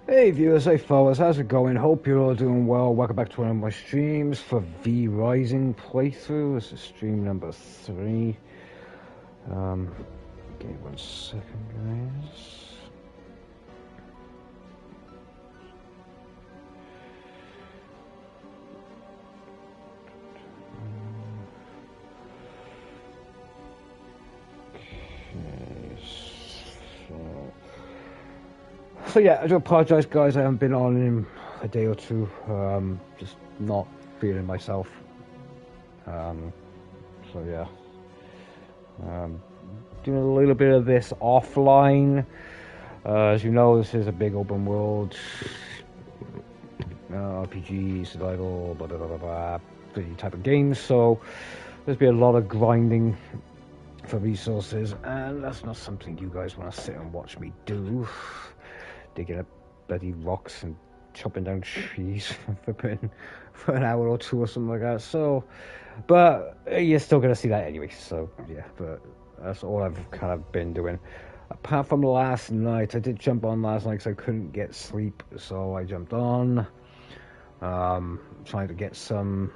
Hey viewers, hey followers, how's it going? Hope you're all doing well. Welcome back to one of my streams for V Rising playthrough. This is stream number 3. Give me 1 second, guys. So yeah, I do apologise, guys. I haven't been on in a day or two. Just not feeling myself. So yeah, doing a little bit of this offline. As you know, this is a big open world RPG, survival, blah blah blah blah, the type of games. So there's been a lot of grinding for resources, and that's not something you guys want to sit and watch me do. Digging up bloody rocks and chopping down trees for an hour or two or something like that. So, but you're still gonna see that anyway. So yeah, but that's all I've kind of been doing. Apart from last night, I did jump on last night because I couldn't get sleep, so I jumped on, trying to get some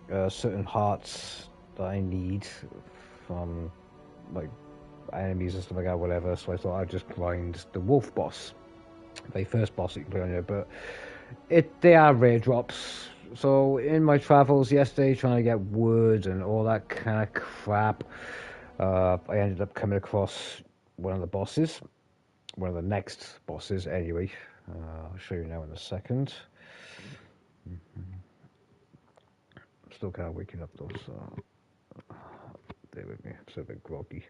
certain hearts that I need from like enemies and stuff like that, whatever. So I thought I'd just grind the wolf boss. The first boss that you can play on here, but they are rare drops. So in my travels yesterday, trying to get wood and all that kind of crap, I ended up coming across one of the bosses, one of the next bosses anyway. I'll show you now in a second. Still kind of waking up though, so bear with me. It's a bit groggy.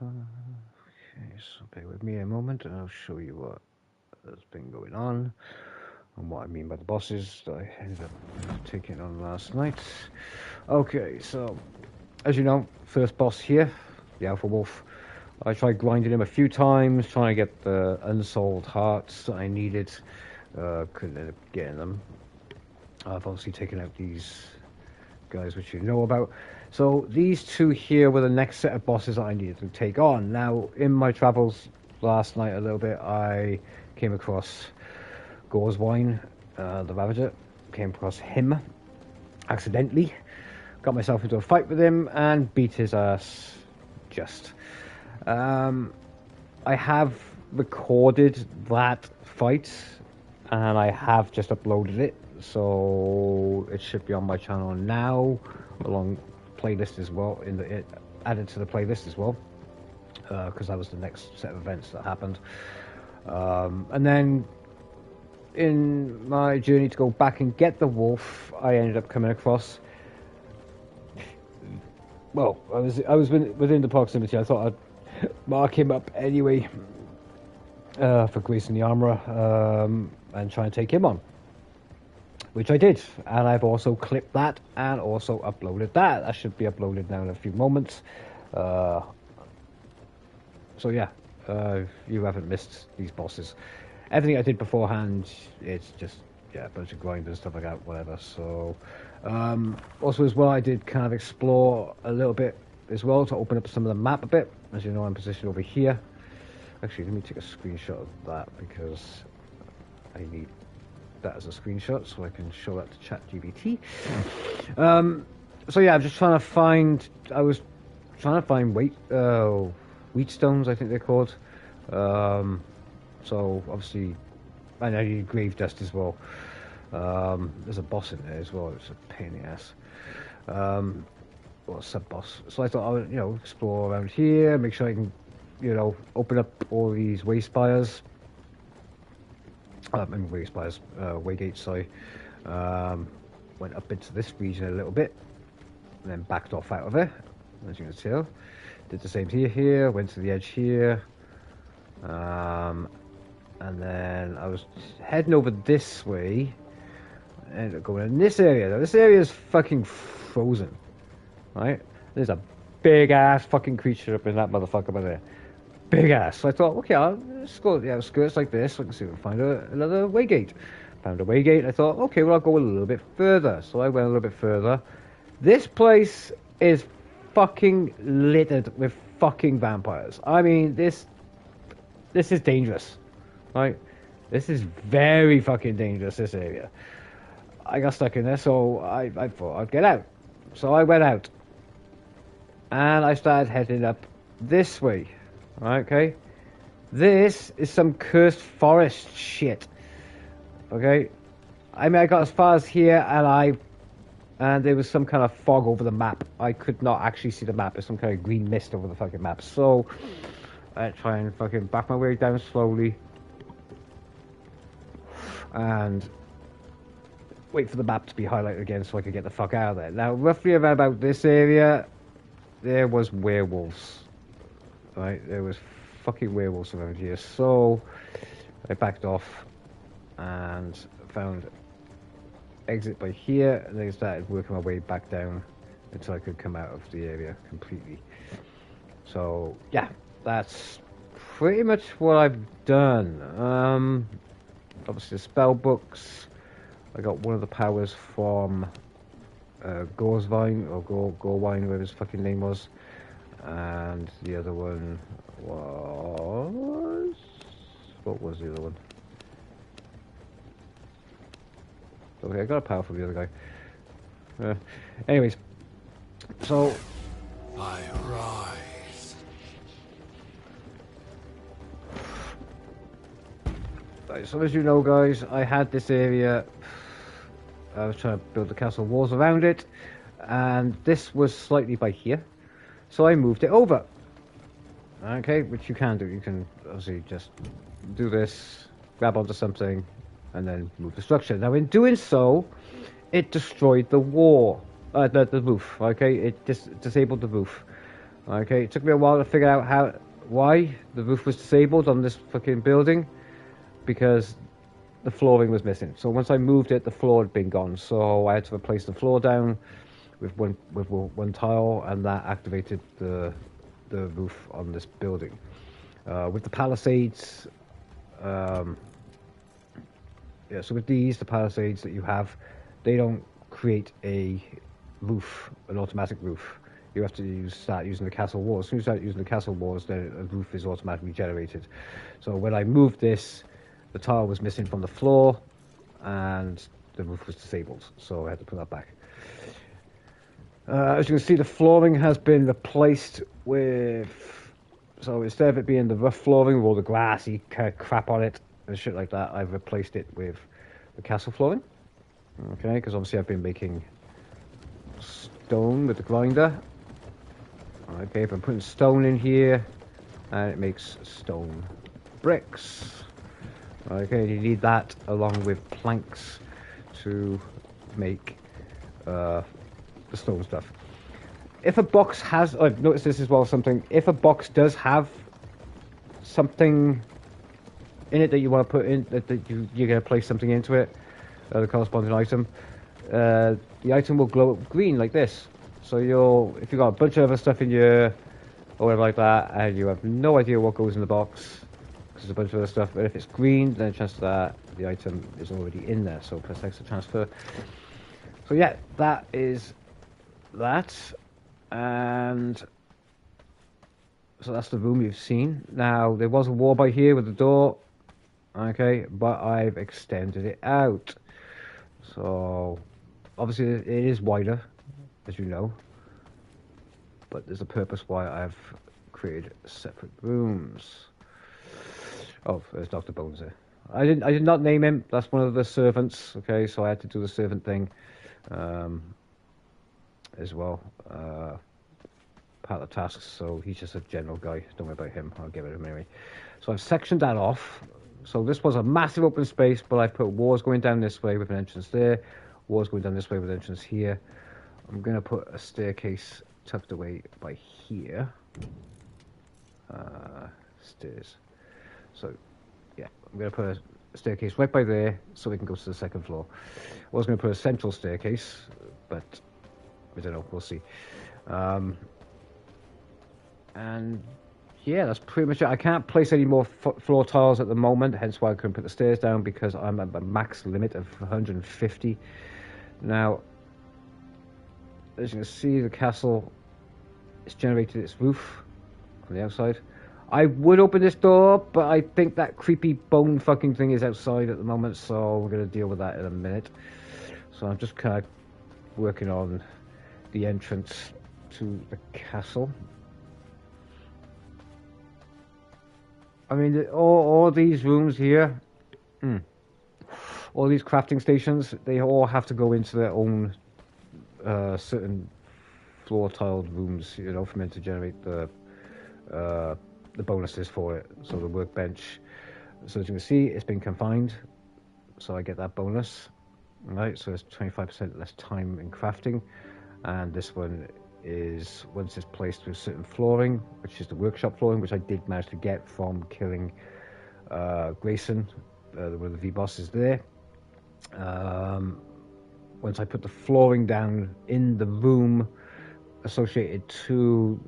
Okay, so bear with me a moment and I'll show you what has been going on and what I mean by the bosses that I ended up taking on last night. Okay, so as you know, first boss here, the Alpha Wolf. I tried grinding him a few times, trying to get the unsold hearts that I needed. Couldn't end up getting them. I've obviously taken out these guys which you know about. So these two here were the next set of bosses that I needed to take on. Now, in my travels last night a little bit, I came across Gorswine, the Ravager. Came across him accidentally. Got myself into a fight with him and beat his ass just. I have recorded that fight and I have just uploaded it. So it should be on my channel now, along playlist as well. Added to the playlist as well, because that was the next set of events that happened. And then in my journey to go back and get the wolf, I ended up coming across. Well, I was within the proximity. I thought I'd mark him up anyway for greasing the armorer and try and take him on. Which I did, and I've also clipped that and also uploaded that. That should be uploaded now in a few moments. So yeah, you haven't missed these bosses. Everything I did beforehand, it's just a bunch of grinding and stuff like that, whatever. So also as well, I did kind of explore a little bit as well to open up some of the map a bit. As you know, I'm positioned over here. Actually, let me take a screenshot of that because I need that as a screenshot so I can show that to ChatGPT. So yeah, I'm just trying to find. I was trying to find wheat stones, I think they're called. So obviously, and I need grave dust as well. There's a boss in there as well. It's a pain in the ass. Or a sub boss. So I thought I would, explore around here, make sure I can, open up all these way spires. Waygates, sorry. Went up into this region a little bit, and then backed off out of it, as you can tell. Did the same here, went to the edge here, And then I was heading over this way. I ended up going in this area. Now, this area is fucking frozen, right? There's a big ass fucking creature up in that motherfucker by there. Big ass. So I thought, okay, I'll just go the outskirts like this. So I can see if I can find another waygate. Found a waygate. I thought, okay, well, I'll go a little bit further. So I went a little bit further. This place is fucking littered with fucking vampires. I mean, this is dangerous, right? This is very fucking dangerous, this area. I got stuck in there, so I thought I'd get out. So I went out. And I started heading up this way. Okay? This is some cursed forest shit. Okay? I mean, I got as far as here, and there was some kind of fog over the map. I could not actually see the map. There's some kind of green mist over the fucking map. So I try and fucking back my way down slowly. And wait for the map to be highlighted again so I could get the fuck out of there. Now, roughly around about this area, there was werewolves. Right? There was fucking werewolves around here. So I backed off and found exit by here, and then I started working my way back down until I could come out of the area completely. So yeah, that's pretty much what I've done. Obviously the spell books. I got one of the powers from Gorsvine or Gorwine, whatever his fucking name was, and the other one was, what was the other one? Okay, I got a power from the other guy. Anyways, so I rise. Right, so as you know, guys, I had this area. I was trying to build the castle walls around it, and this was slightly by here, so I moved it over. Okay, which you can do. You can obviously just do this, grab onto something, and then move the structure. Now, in doing so, it destroyed the wall, the roof. Okay, it disabled the roof. Okay, it took me a while to figure out why the roof was disabled on this fucking building, because the flooring was missing. So once I moved it, the floor had been gone. So I had to replace the floor down with one tile, and that activated the roof on this building. With the palisades, yeah. So with the palisades that you have, they don't create an automatic roof. You have to start using the castle walls. As soon as you start using the castle walls, then a roof is automatically generated. So when I moved this, the tile was missing from the floor, and the roof was disabled, so I had to put that back. As you can see, the flooring has been replaced with... So instead of it being the rough flooring with all the grassy crap on it and shit like that, I've replaced it with the castle flooring. Okay, because obviously I've been making stone with the grinder. Okay, if I'm putting stone in here, and it makes stone bricks. Okay, you need that along with planks to make the stone stuff. If a box has, I've noticed this as well, if a box does have something in it that you want to put in, that you're going to place something into it, the corresponding item, the item will glow up green like this. So if you've got a bunch of other stuff in your, or whatever like that, and you have no idea what goes in the box, there's a bunch of other stuff, but if it's green, then chances that the item is already in there. So press X to transfer. So yeah, that is that, and so that's the room you've seen. Now there was a wall by here with the door, okay, but I've extended it out. So obviously it is wider, as you know, but there's a purpose why I've created separate rooms. Oh, there's Dr. Bones there. I did not name him. That's one of the servants. Okay, so I had to do the servant thing as well. Part of the tasks. So he's just a general guy. Don't worry about him. I'll get rid of him anyway. So I've sectioned that off. So this was a massive open space, but I've put walls going down this way with an entrance there. Walls going down this way with an entrance here. I'm going to put a staircase tucked away by here. Stairs. So, yeah, I'm going to put a staircase right by there so we can go to the second floor. I was going to put a central staircase, but I don't know, we'll see. And yeah, that's pretty much it. I can't place any more floor tiles at the moment, hence why I couldn't put the stairs down, because I'm at the max limit of 150. Now, as you can see, the castle has generated its roof on the outside. I would open this door, but I think that creepy bone fucking thing is outside at the moment, so we're going to deal with that in a minute. So I'm just kind of working on the entrance to the castle. I mean, all these rooms here, all these crafting stations, they all have to go into their own certain floor tiled rooms, you know, for me to generate the bonuses for it. So the workbench, so as you can see, it's been confined, so I get that bonus. Right, so it's 25% less time in crafting, and this one is once it's placed with certain flooring, which is the workshop flooring, which I did manage to get from killing Grayson, one of the V bosses there. Once I put the flooring down in the room associated to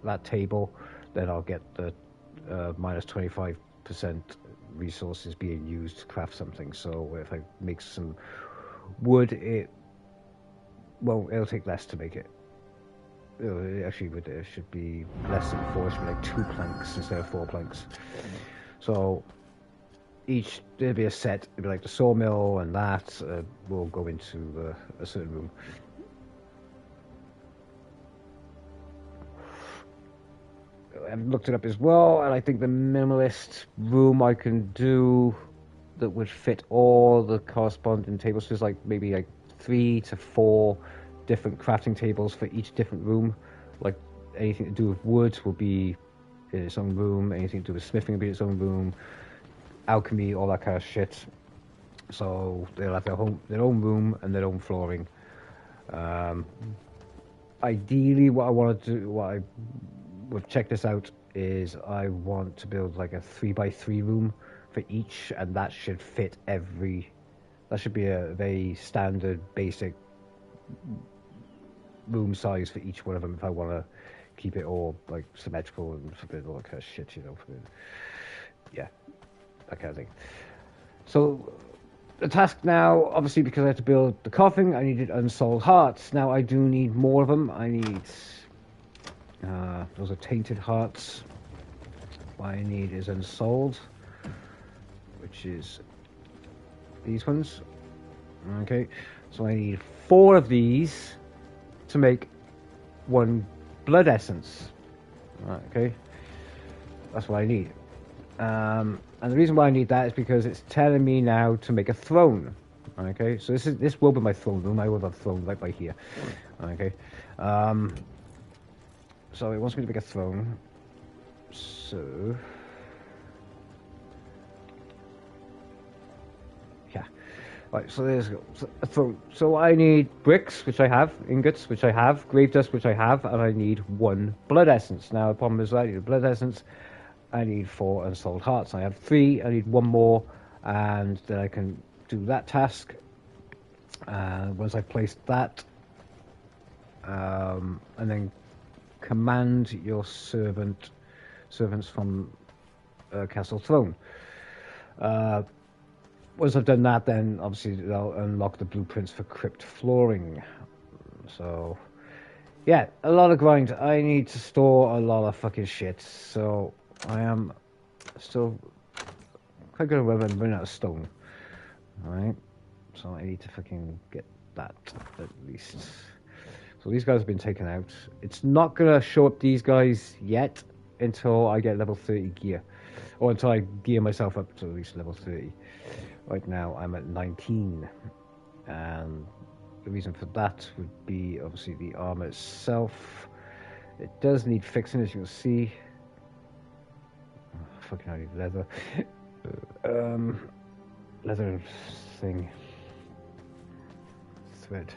that table, then I'll get the minus 25% resources being used to craft something. So if I make some wood, it'll take less to make it. It should be less than 4. It should be like 2 planks instead of 4 planks. So there'll be a set. It'll be like the sawmill, and that will go into a certain room. I've looked it up as well, and I think the minimalist room I can do that would fit all the corresponding tables, so there's like maybe like 3 to 4 different crafting tables for each different room. Like anything to do with wood will be in its own room, anything to do with smithing will be in its own room, alchemy, all that kind of shit. So they'll have their own room and their own flooring. Ideally, what I want to do, we've checked this out, is I want to build like a 3x3 room for each, and that should fit that should be a very standard basic room size for each one of them if I want to keep it all like symmetrical and forbid all that kind of shit, you know, yeah, that kind of thing. So the task now, obviously, because I had to build the coffin, I needed unsold hearts. Now I do need more of them. I need those are tainted hearts. What I need is unsold, which is these ones. Okay, so I need 4 of these to make 1 blood essence. Okay, that's what I need. And the reason why I need that is because it's telling me now to make a throne. Okay, so this will be my throne room. I will have a throne right by here. Okay, so it wants me to make a throne. So yeah, right. So there's a throne. So I need bricks, which I have, ingots, which I have, grave dust, which I have, and I need 1 blood essence. Now the problem is I need a blood essence. I need 4 unsold hearts. I have 3. I need 1 more, and then I can do that task. Once I've placed that, and then command your servants from Castle Throne. Once I've done that, then obviously they'll unlock the blueprints for crypt flooring. So yeah, a lot of grind. I need to store a lot of fucking shit. So I am still quite good at running out of stone. Alright, so I need to fucking get that at least. So these guys have been taken out. It's not gonna show up these guys yet until I get level 30 gear, or until I gear myself up to at least level 30. Right now I'm at 19, and the reason for that would be obviously the armor itself. It does need fixing, as you can see. Fucking I need leather. Leather thing. Thread.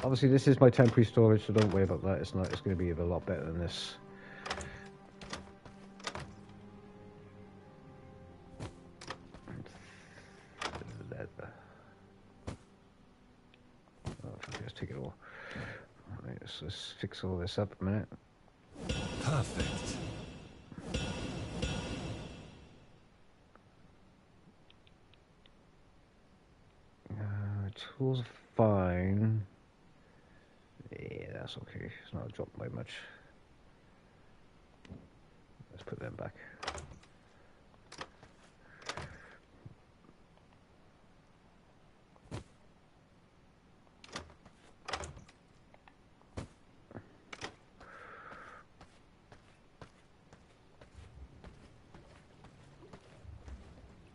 Obviously this is my temporary storage, so don't worry about that. It's going to be a lot better than this. let's fix all this up a minute. Perfect. Tools are fine. Yeah, that's okay. It's not dropped by much. Let's put them back.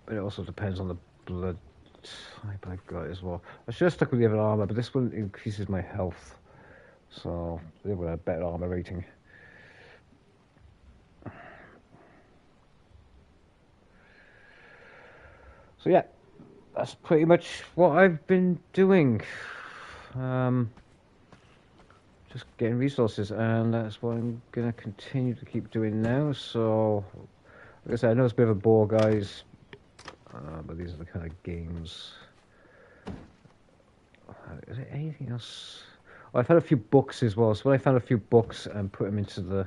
But it also depends on the blood type I've got as well. I should have stuck with the other armor, but this one increases my health. So, the other one had a better armor rating. So yeah, that's pretty much what I've been doing. Just getting resources, and that's what I'm gonna continue to keep doing now. So, like I said, I know it's a bit of a bore, guys, but these are the kind of games. Is there anything else? Oh, I found a few books as well. So when I found a few books and put them into the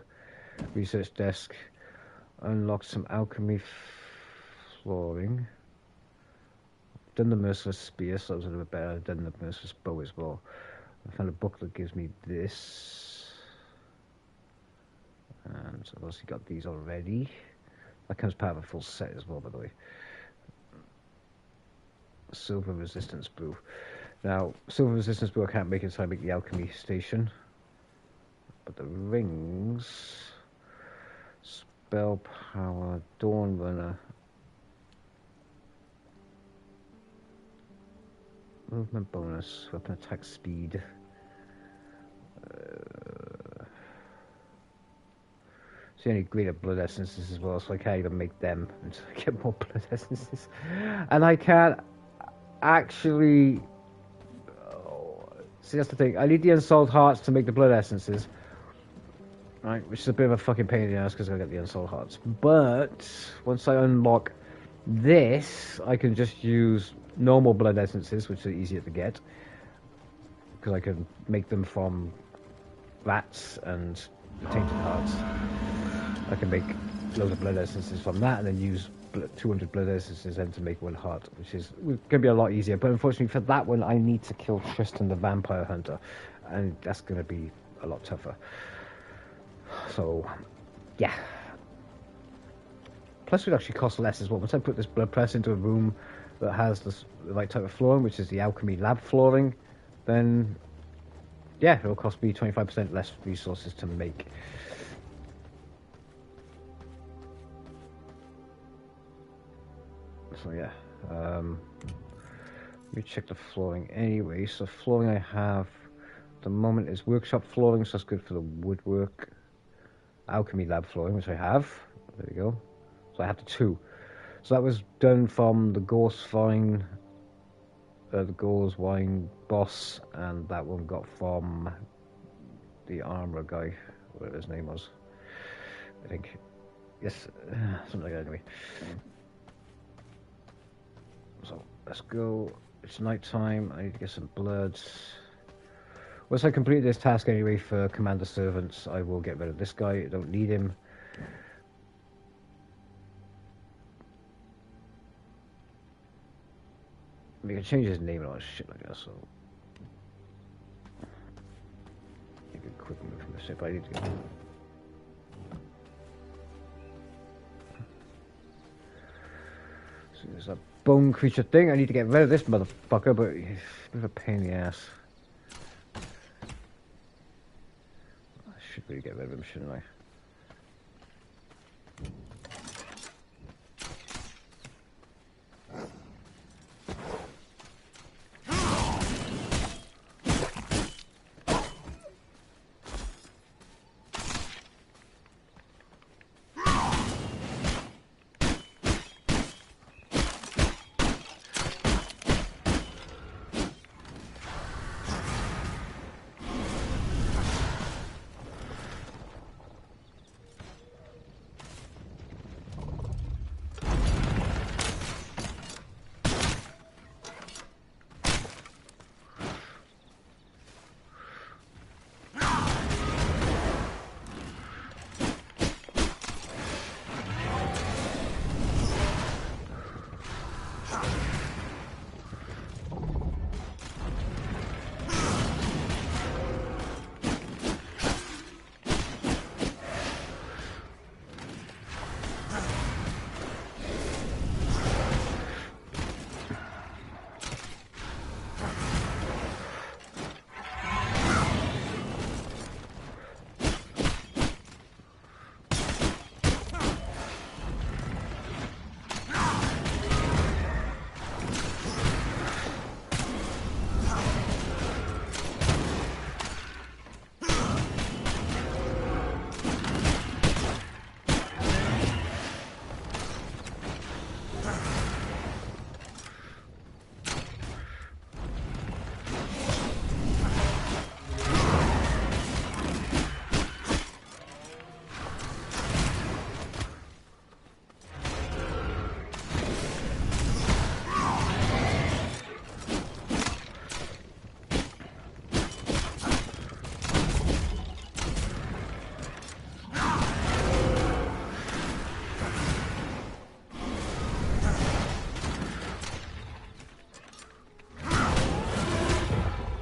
research desk, unlocked some alchemy flooring. Done the merciless spear, so that was a little bit better. Done the merciless bow as well. I found a book that gives me this, and I've obviously got these already. That comes part of a full set as well, by the way. Silver resistance brew. Now, silver resistance brew I can't make it, so I make the alchemy station. But the rings, spell power, dawn runner, movement bonus, weapon attack speed. See any greater blood essences as well, so I can't even make them until I get more blood essences. And I can't actually. See, that's the thing. I need the unsold hearts to make the blood essences, right? Which is a bit of a fucking pain in the ass because I get the unsold hearts. But once I unlock this, I can just use normal blood essences, which are easier to get, because I can make them from rats and tainted hearts. I can make loads of blood essences from that, and then use 200 blood essences then to make one heart, which is going to be a lot easier. But unfortunately for that one, I need to kill Tristan the vampire hunter, and that's going to be a lot tougher. So, yeah. Plus, it would actually cost less as well. Once I put this blood press into a room that has the right type of flooring, which is the alchemy lab flooring, then yeah, it'll cost me 25% less resources to make. So yeah, let me check the flooring anyway. So flooring I have at the moment is workshop flooring, so that's good for the woodwork. Alchemy lab flooring, which I have. There we go. So I have the two. So that was done from the Gorse Wine boss, and that one got from the armor guy, whatever his name was. I think. Yes, something like that anyway. So let's go. It's night time. I need to get some blood. Once I complete this task anyway for Commander Servants, I will get rid of this guy. I don't need him. We can change his name and all that shit like that, so make a quick move from the ship. I need to get. So there's that bone creature thing. I need to get rid of this motherfucker, but he's a bit of a pain in the ass. I should really get rid of him, shouldn't I?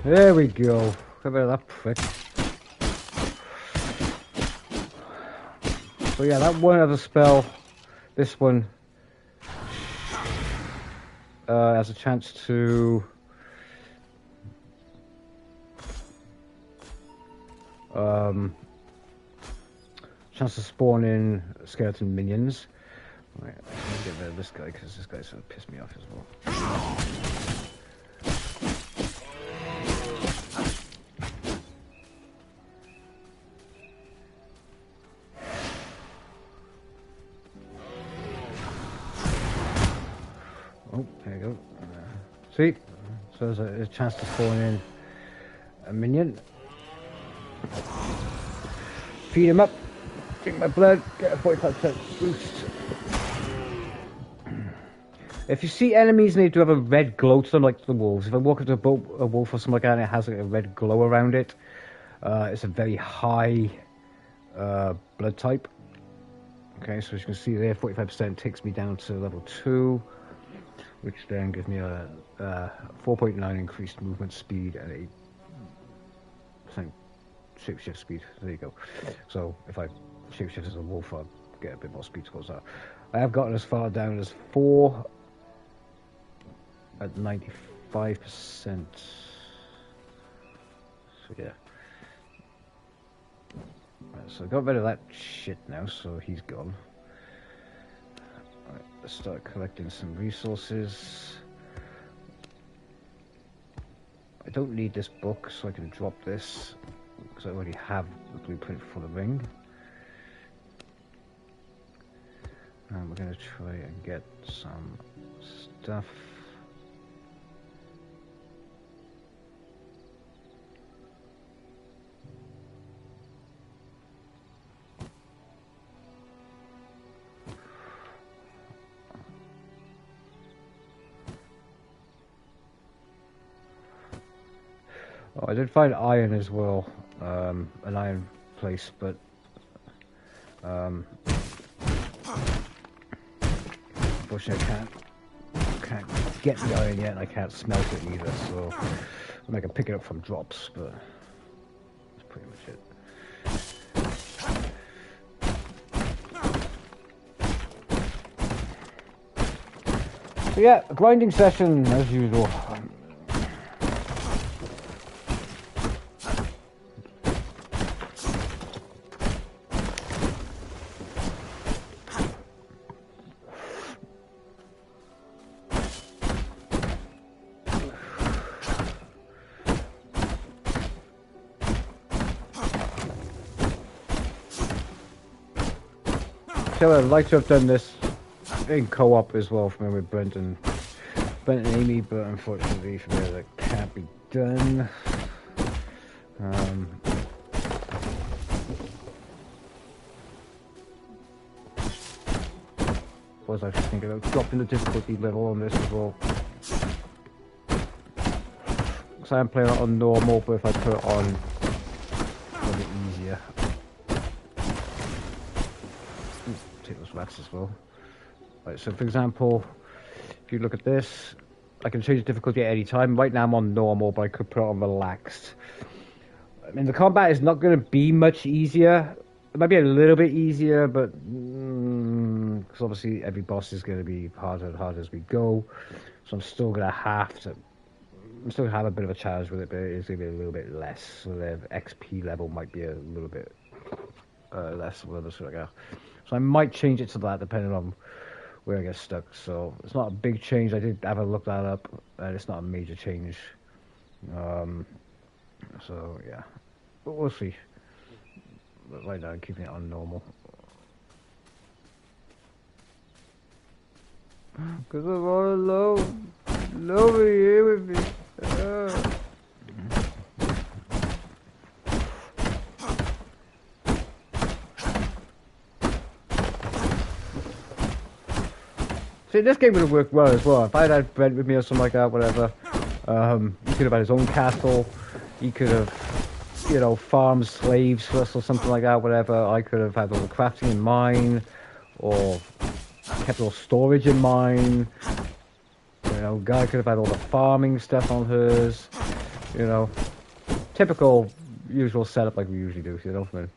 There we go. Get rid of that prick. So yeah, that one other spell, this one has a chance to spawn in skeleton minions. Right, let's get rid of this guy because this guy's gonna piss me off as well. Oh, there you go. See? So there's a chance to spawn in a minion. Feed him up. Drink my blood. Get a 45% boost. If you see enemies and they do have a red glow to them, like the wolves, if I walk up to a wolf or something like that and it has like a red glow around it, it's a very high blood type. Okay, so as you can see there, 45% takes me down to level 2. Which then gives me a 4.9 increased movement speed and 8% shapeshift speed. There you go. So if I shapeshift as a wolf, I'll get a bit more speed towards that. I have gotten as far down as 4 at 95%. So yeah. Right, so I got rid of that shit now, so he's gone. Let's start collecting some resources. I don't need this book, so I can drop this because I already have the blueprint for the ring. And we're going to try and get some stuff. Oh, I did find iron as well, an iron place, but unfortunately I can't get the iron yet, and I can't smelt it either. So I can pick it up from drops, but that's pretty much it. So yeah, a grinding session as usual. So I'd like to have done this in co-op as well for me with Brent and Amy, but unfortunately for me that can't be done. Was I thinking about dropping the difficulty level on this as well? Because I am playing it on normal, but if I put it on, it'll be easier. Take those rats as well. Right, so for example, if you look at this, I can change the difficulty at any time. Right now I'm on normal, but I could put it on relaxed. I mean, the combat is not going to be much easier. It might be a little bit easier, but because obviously every boss is going to be harder and harder as we go. So I'm still going to have to. I'm still going to have a bit of a challenge with it, but it's going to be a little bit less. So the XP level might be a little bit less. So I might change it to that depending on where I get stuck. So it's not a big change. I did have a look that up, and it's not a major change. So yeah, but we'll see. But right now I'm keeping it on normal because I'm all alone. Nobody here with me. See, this game would have worked well as well. If I had Brent with me or something like that, whatever, he could have had his own castle. He could have, farmed slaves for us or something like that, whatever. I could have had all the crafting in mine, or kept all storage in mine. Guy could have had all the farming stuff on hers. You know, typical, usual setup like we usually do. You know, man.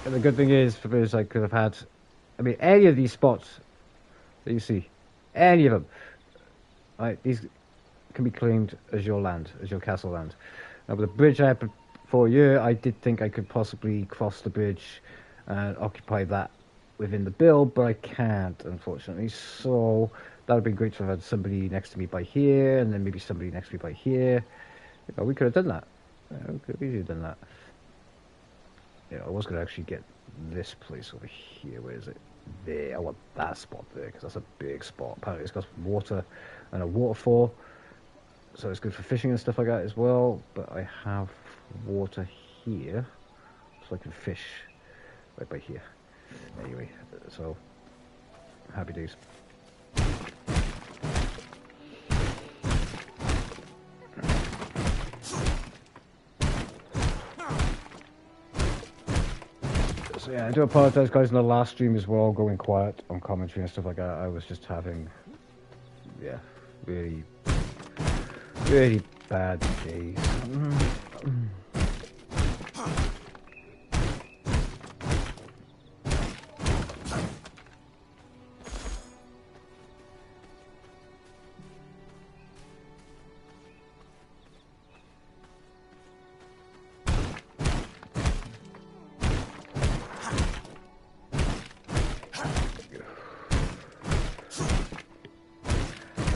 And the good thing is, for me, I could have had, I mean, any of these spots that you see, any of them, right? These can be claimed as your land, as your castle land. Now, with the bridge I had for a year, I did think I could possibly cross the bridge and occupy that within the build, but I can't, unfortunately. So that would have been great to have had somebody next to me by here, and then maybe somebody next to me by here. You know, we could have done that. We could have easily done that. You know, I was going to actually get this place over here. Where is it? There. I want that spot there, because that's a big spot. Apparently it's got water and a waterfall, so it's good for fishing and stuff like that as well. But I have water here, so I can fish right by here. Anyway, so happy days. So yeah, I do apologize, guys, in the last stream as well, going quiet on commentary and stuff like that. I was just having, yeah, really, really bad days.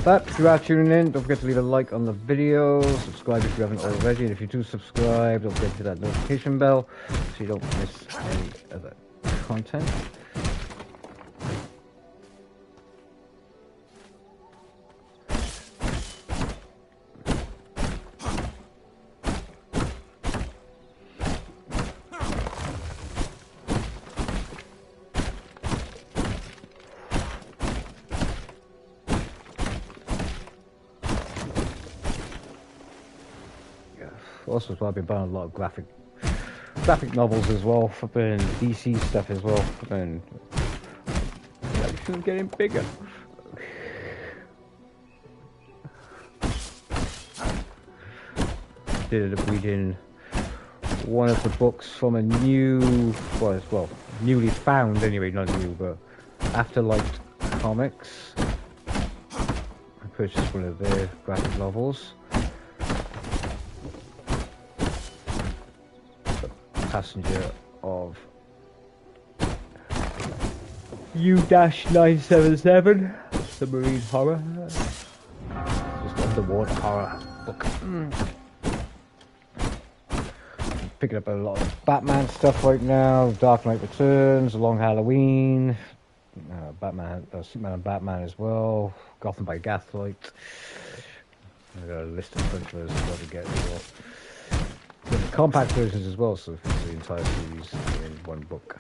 But if you are tuning in, don't forget to leave a like on the video, subscribe if you haven't already, and if you do subscribe, don't forget to hit that notification bell so you don't miss any other content. Also, as well, I've been buying a lot of graphic novels as well, flipping DC stuff as well, flipping. Everything's getting bigger. Did end up reading one of the books from a new, well, newly found anyway, not new, but Afterlight Comics. I purchased one of their graphic novels. Passenger of U-977 submarine horror, just underwater horror book. Picking up a lot of Batman stuff right now. Dark Knight Returns, Long Halloween, Superman and Batman as well. Gotham by Gaslight. I got a list of bunch of those to get as well. The compact versions as well, so it's the entire series in one book.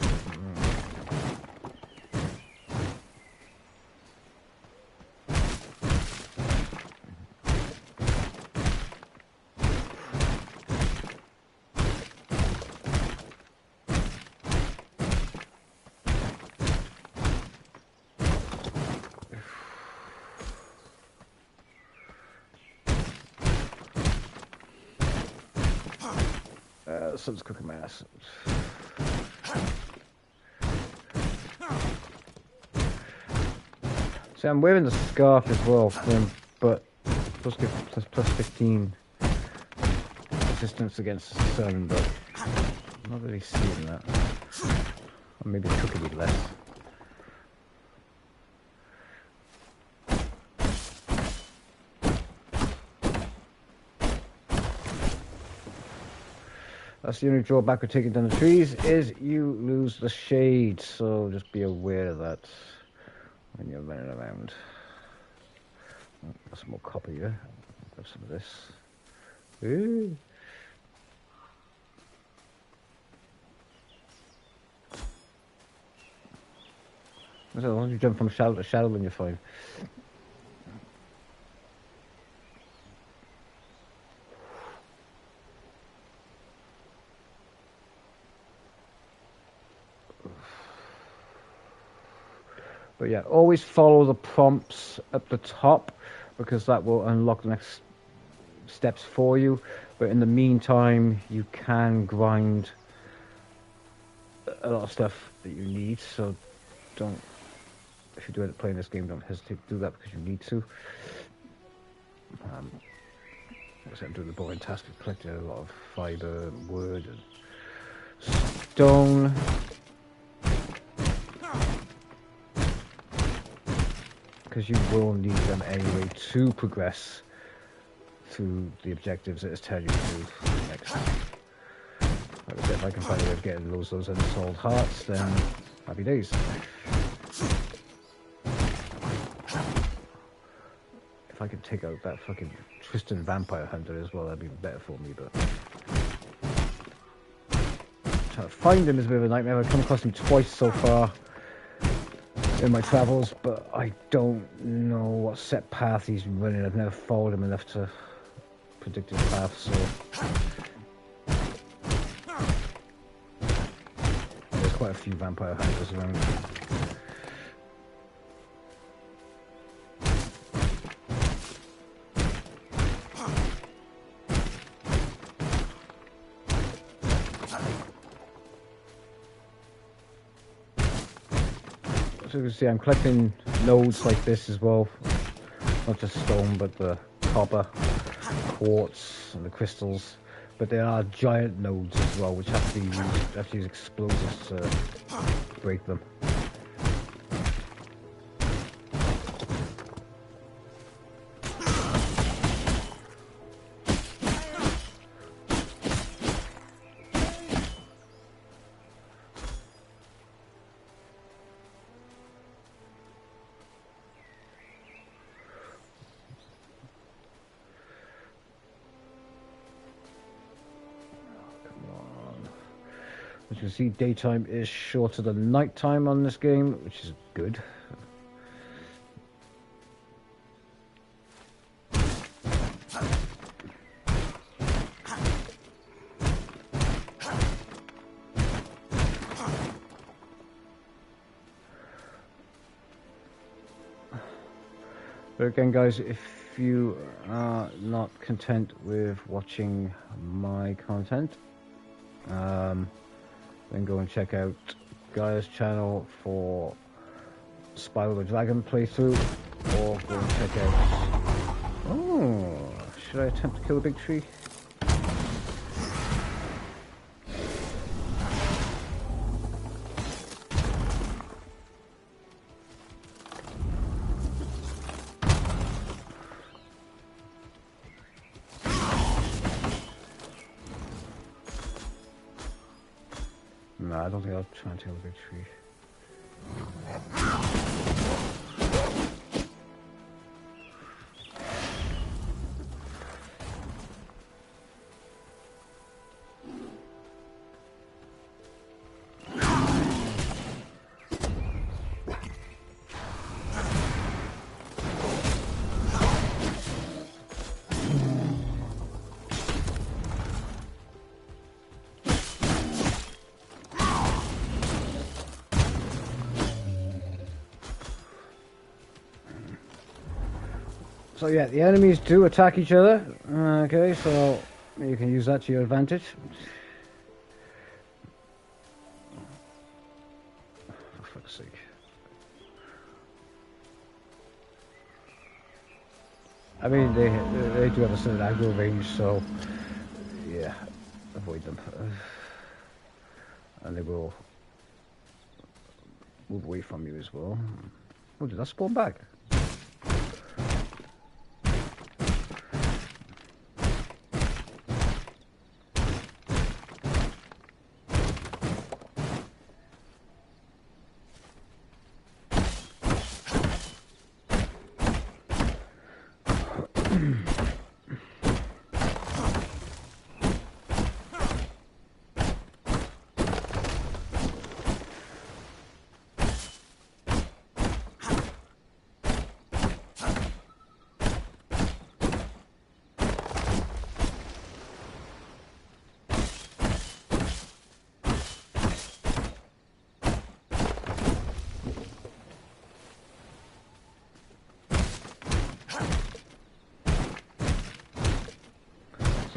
Sun's cooking my ass. See, I'm wearing the scarf as well, but plus 15 resistance against the sun, but I'm not really seeing that. Or maybe cooking me less. That's the only drawback with taking down the trees, is you lose the shade, so just be aware of that when you're running around. Oh, got some more copper here. Grab some of this. Ooh. As long as you jump from shadow to shadow, then you're fine. But yeah, always follow the prompts at the top because that will unlock the next steps for you. But in the meantime, you can grind a lot of stuff that you need. So don't, if you do end up playing this game, don't hesitate to do that because you need to. I'm doing the boring task of collecting a lot of fibre, wood, and stone. Because you will need them anyway to progress through the objectives that it's telling you to do next. Like I said, if I can find a way of getting those unsold hearts, then happy days. If I could take out that fucking Tristan Vampire Hunter as well, that'd be better for me, but trying to find him is a bit of a nightmare. I've come across him twice so far in my travels, but I don't know what set path he's running. I've never followed him enough to predict his path, so there's quite a few vampire hunters around. So you can see I'm collecting nodes like this as well, not just stone but the copper, quartz and the crystals, but there are giant nodes as well which have to be used, have to use explosives to break them. As you can see, daytime is shorter than nighttime on this game, which is good. But again, guys, if you are not content with watching my content, then go and check out Gaia's channel for Spyro the Dragon playthrough, or go and check out... Oh, should I attempt to kill a big tree? No, I don't think I'll try and kill a big tree. So yeah, the enemies do attack each other. Okay, so you can use that to your advantage. For fuck's sake. I mean, they do have a certain aggro range, so yeah, avoid them. And they will move away from you as well. Oh, did that spawn back?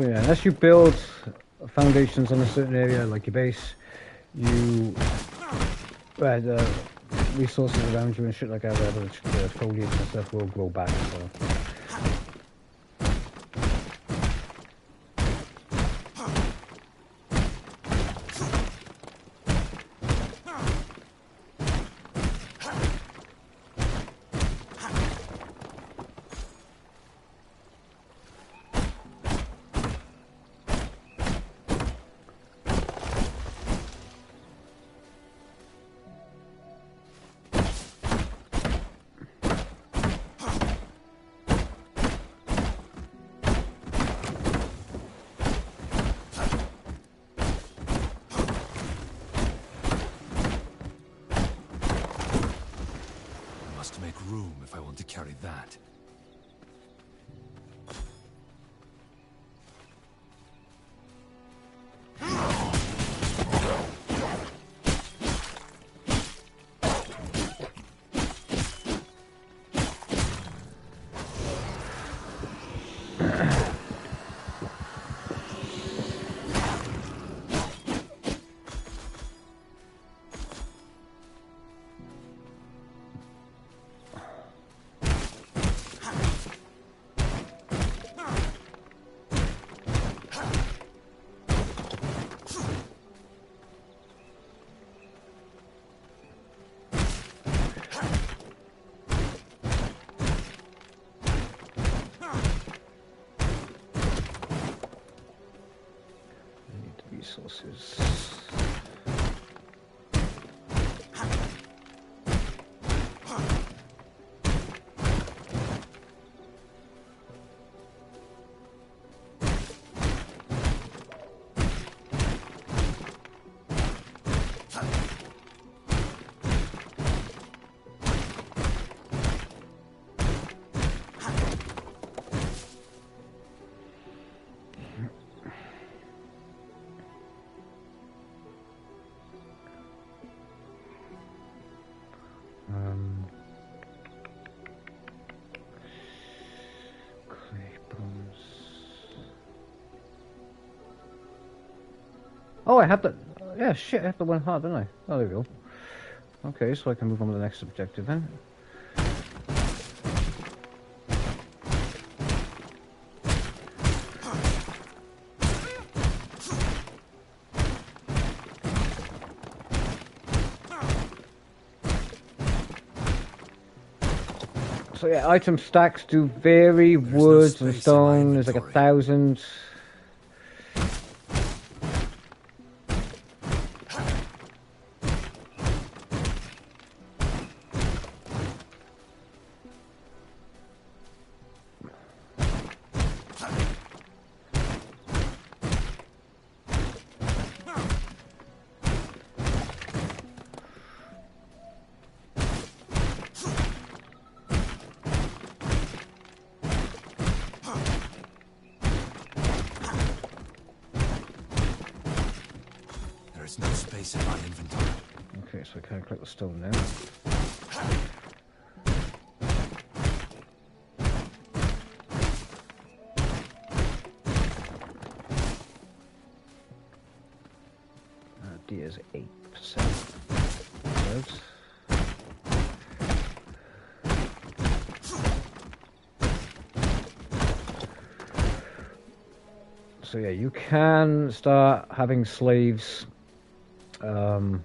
So yeah, unless you build foundations on a certain area, like your base, you resources around you and shit like that, the foliage and stuff will grow back. So. Make room if I want to carry that. Resources. Clay bones. Oh, I have the. Yeah, shit, I have the one heart, didn't I? Oh, there we go. Okay, so I can move on to the next objective then. So yeah, item stacks do vary. Woods and stone, there's like 1,000. There's no space in my inventory. Okay, so I can't collect the stone now. D is 8%. So yeah, you can start having slaves of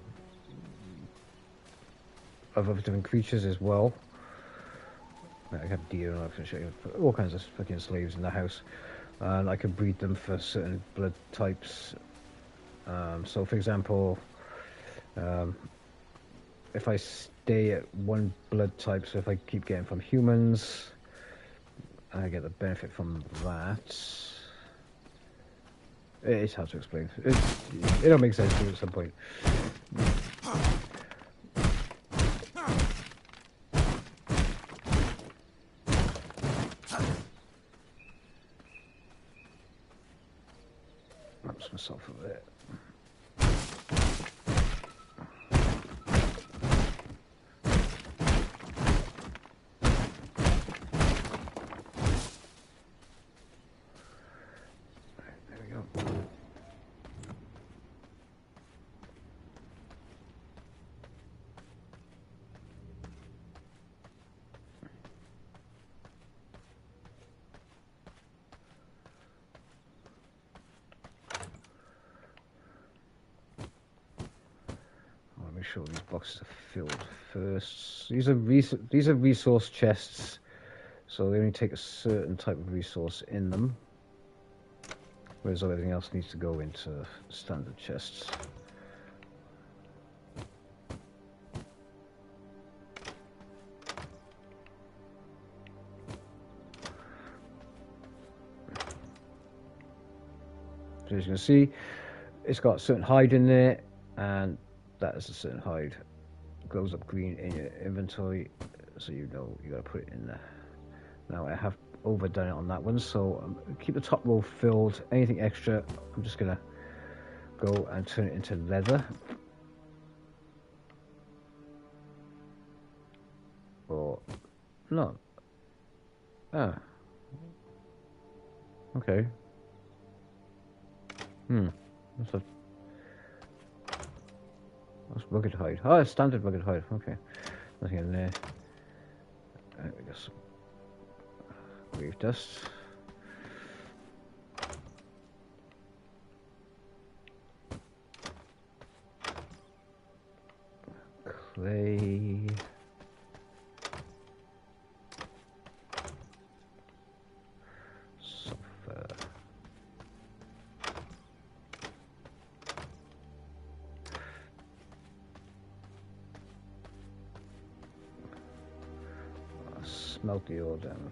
other different creatures as well. I have deer and I can show you all kinds of fucking slaves in the house, and I can breed them for certain blood types. So for example, if I stay at one blood type, so if I keep getting from humans, I get the benefit from that. It's hard to explain. It'll make sense to you at some point. Ups myself a bit. sure these boxes are filled first. These are resource chests, so they only take a certain type of resource in them, whereas everything else needs to go into standard chests. So as you can see, it's got a certain hide in there, and that is a certain hide. It glows up green in your inventory, so you know you gotta put it in there. Now I have overdone it on that one, so keep the top row filled. Anything extra, I'm just gonna go and turn it into leather. Or no. Ah. Okay. That's rugged hide. Oh, it's standard rugged hide. Okay. Nothing in there. We got some grave dust. Clay. Sulfur. Smelt the ore down.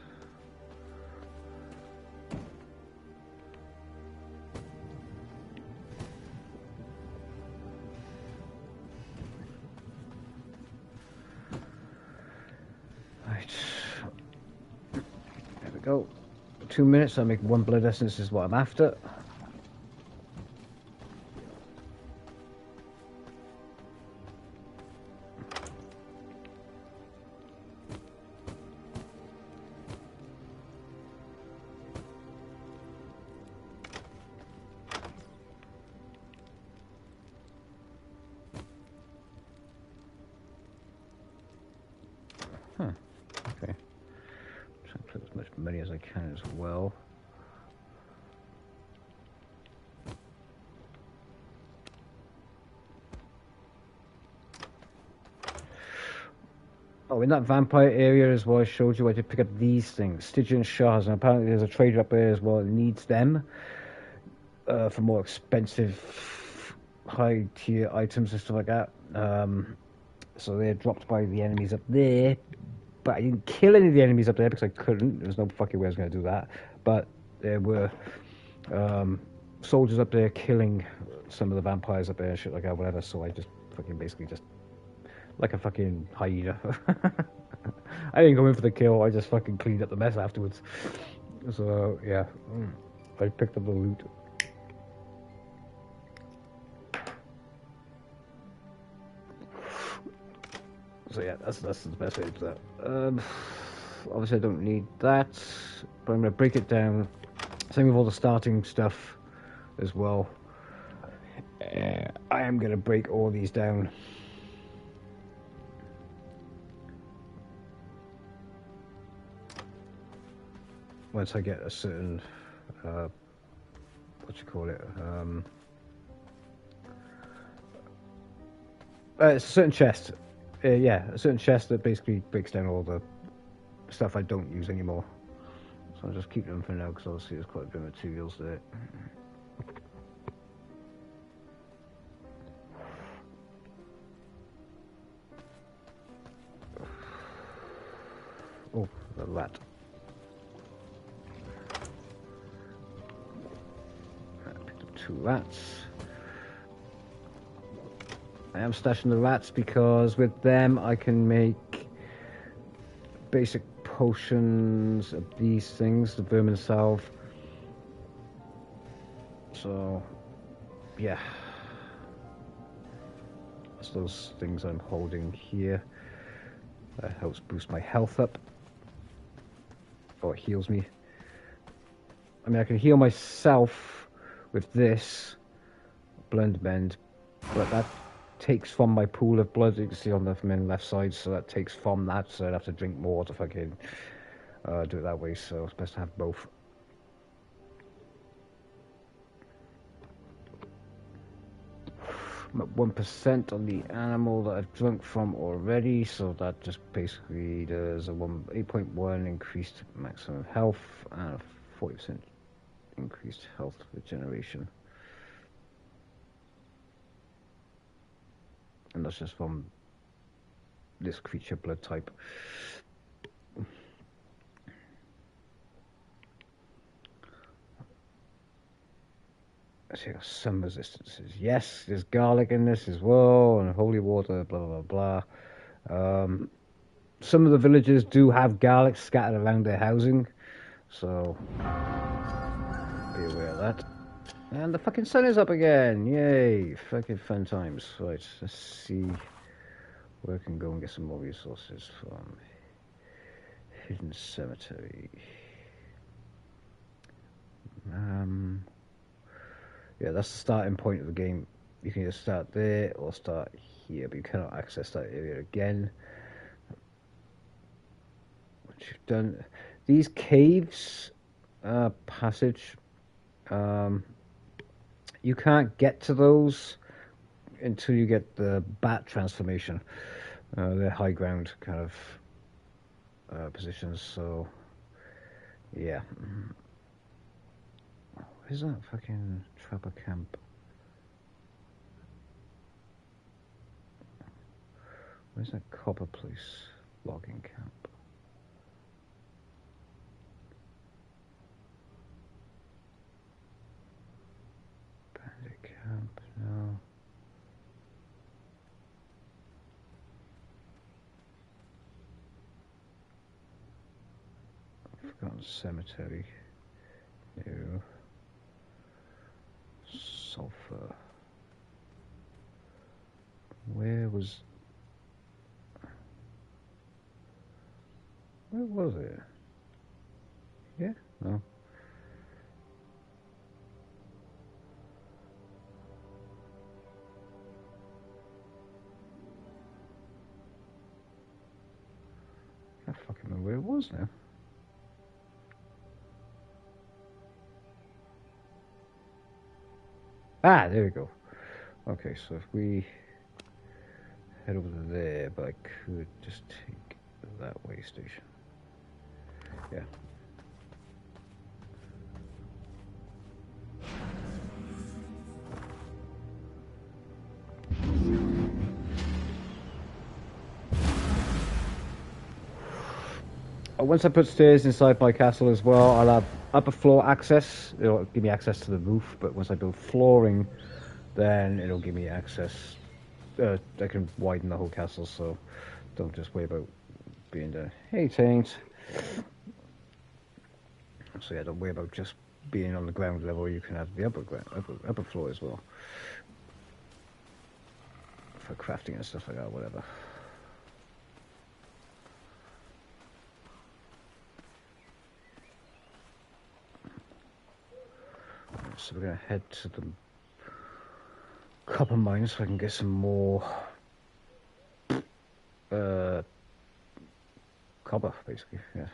Right. There we go. 2 minutes, I'll make 1 blood essence is what I'm after. Okay. Try and put as much money as I can as well. Oh, in that vampire area as well, I showed you I did pick up these things, Stygian shards, and apparently there's a trader up there as well that needs them for more expensive high tier items and stuff like that. So they're dropped by the enemies up there, but I didn't kill any of the enemies up there because I couldn't. There was no fucking way I was going to do that. But there were soldiers up there killing some of the vampires up there and shit like that, whatever. So I just fucking basically just like a fucking hyena. I didn't go in for the kill. I just fucking cleaned up the mess afterwards. So yeah, I picked up the loot. So yeah, that's the best way to do that. Obviously I don't need that, but I'm going to break it down. Same with all the starting stuff as well. I am going to break all these down. Once I get a certain, what you call it, it's a certain chest. Yeah, a certain chest that basically breaks down all the stuff I don't use anymore. So I'll just keep them for now because obviously there's quite a bit of materials there. Oh, the rat. I picked up 2 rats. I am stashing the rats because with them I can make basic potions of these things, the vermin salve. So, yeah. That's those things I'm holding here. That helps boost my health up. Or it heals me. I mean, I can heal myself with this blend mend, but that takes from my pool of blood. You can see on the main left side, so that takes from that, so I'd have to drink more to fucking do it that way, so it's best to have both. I'm at 1% on the animal that I've drunk from already, so that just basically does a 8.1 increased maximum health and a 40% increased health regeneration. And that's just from this creature blood type. So some resistances. Yes, there's garlic in this as well, and holy water, blah, blah, blah. Some of the villages do have garlic scattered around their housing, so be aware of that. And the fucking sun is up again. Yay. Fucking fun times. Right, let's see where I can go and get some more resources from. Hidden cemetery. Yeah, that's the starting point of the game. You can either start there or start here, but you cannot access that area again. What you've done. These caves, passage, you can't get to those until you get the bat transformation. They're high ground kind of positions, so yeah. Where's that fucking trapper camp? Where's that copper place? Logging camp. Bandit camp, no. Forgotten cemetery. No. Sulfur. Where was it? Yeah? No. I can't fucking remember where it was now. Ah, there we go. Okay, so if we head over there, but I could just take that way station. Yeah. Once I put stairs inside my castle as well, I'll have upper floor access. It'll give me access to the roof, but once I build flooring, then it'll give me access. I can widen the whole castle, so don't just worry about being there. Hey, Taint. So yeah, don't worry about just being on the ground level. You can have the upper floor as well for crafting and stuff like that, whatever. So we're going to head to the copper mine so I can get some more copper, basically, yeah.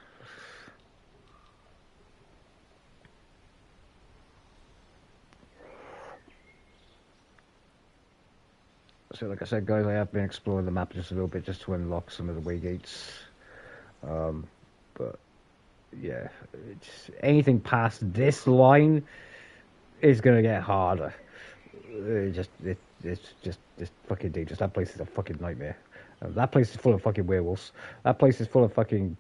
So like I said, guys, I have been exploring the map just a little bit just to unlock some of the way gates. But yeah, anything past this line is going to get harder. It's just fucking dangerous. That place is a fucking nightmare. That place is full of fucking werewolves. That place is full of fucking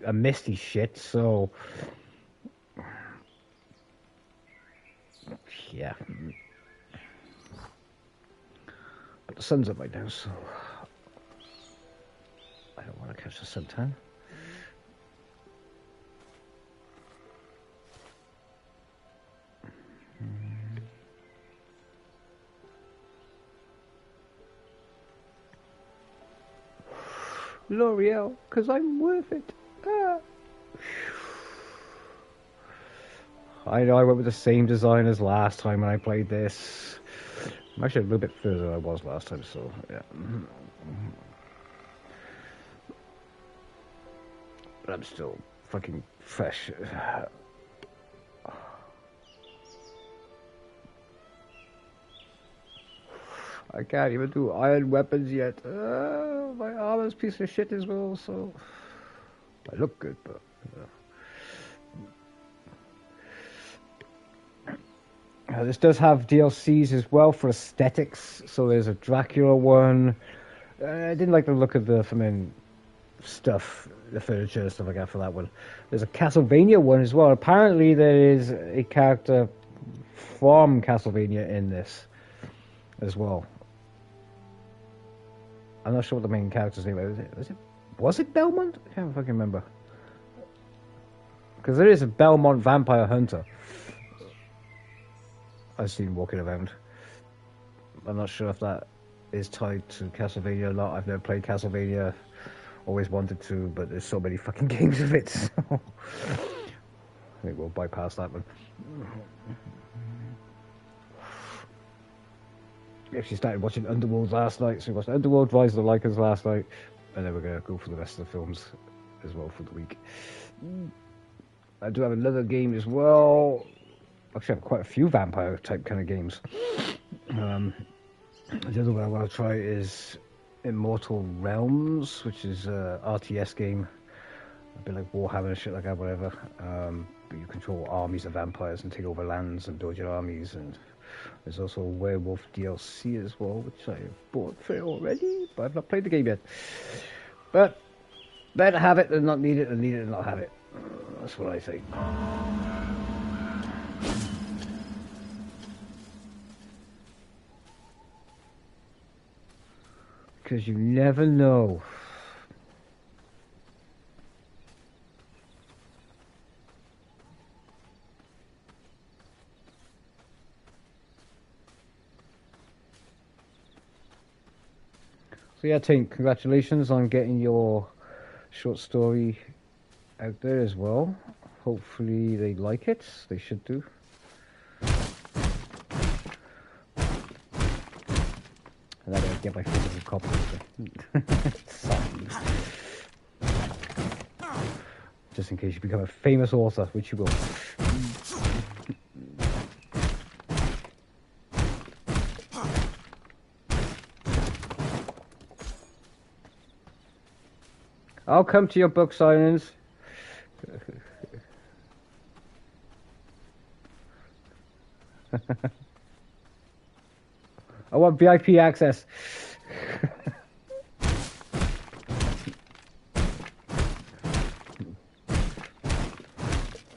a misty shit. So yeah, but the sun's up right now, so I don't want to catch the suntan. L'Oreal, because I'm worth it. Ah. I know I went with the same design as last time when I played this. I'm actually a little bit further than I was last time, so yeah. But I'm still fucking fresh. I can't even do iron weapons yet. My armor's a piece of shit as well, so I look good, but this does have DLCs as well for aesthetics. So there's a Dracula one. I didn't like the look of the stuff, the furniture and stuff like that for that one. There's a Castlevania one as well. Apparently there is a character from Castlevania in this as well. I'm not sure what the main character's name is. Was it Belmont? I can't fucking remember. Because there is a Belmont vampire hunter I've seen walking around. I'm not sure if that is tied to Castlevania or not. I've never played Castlevania. Always wanted to, but there's so many fucking games of it. So I think we'll bypass that one. Actually started watching Underworld last night, so we watched Underworld, Rise of the Lycans last night, and then we're going to go for the rest of the films as well for the week. I do have another game as well. Actually, I have quite a few vampire type kind of games. The other one I want to try is Immortal Realms, which is a RTS game, a bit like Warhammer and shit like that, whatever. But you control armies of vampires and take over lands and build your armies. And there's also a Werewolf DLC as well, which I have bought for it already, but I've not played the game yet. But better have it than not need it, than need it and not have it. That's what I think. Because you never know. So yeah, Tink, congratulations on getting your short story out there as well. Hopefully they like it. They should do. And I gotta get my physical copy of it. Just in case you become a famous author, which you will. I'll come to your book signings. I want VIP access.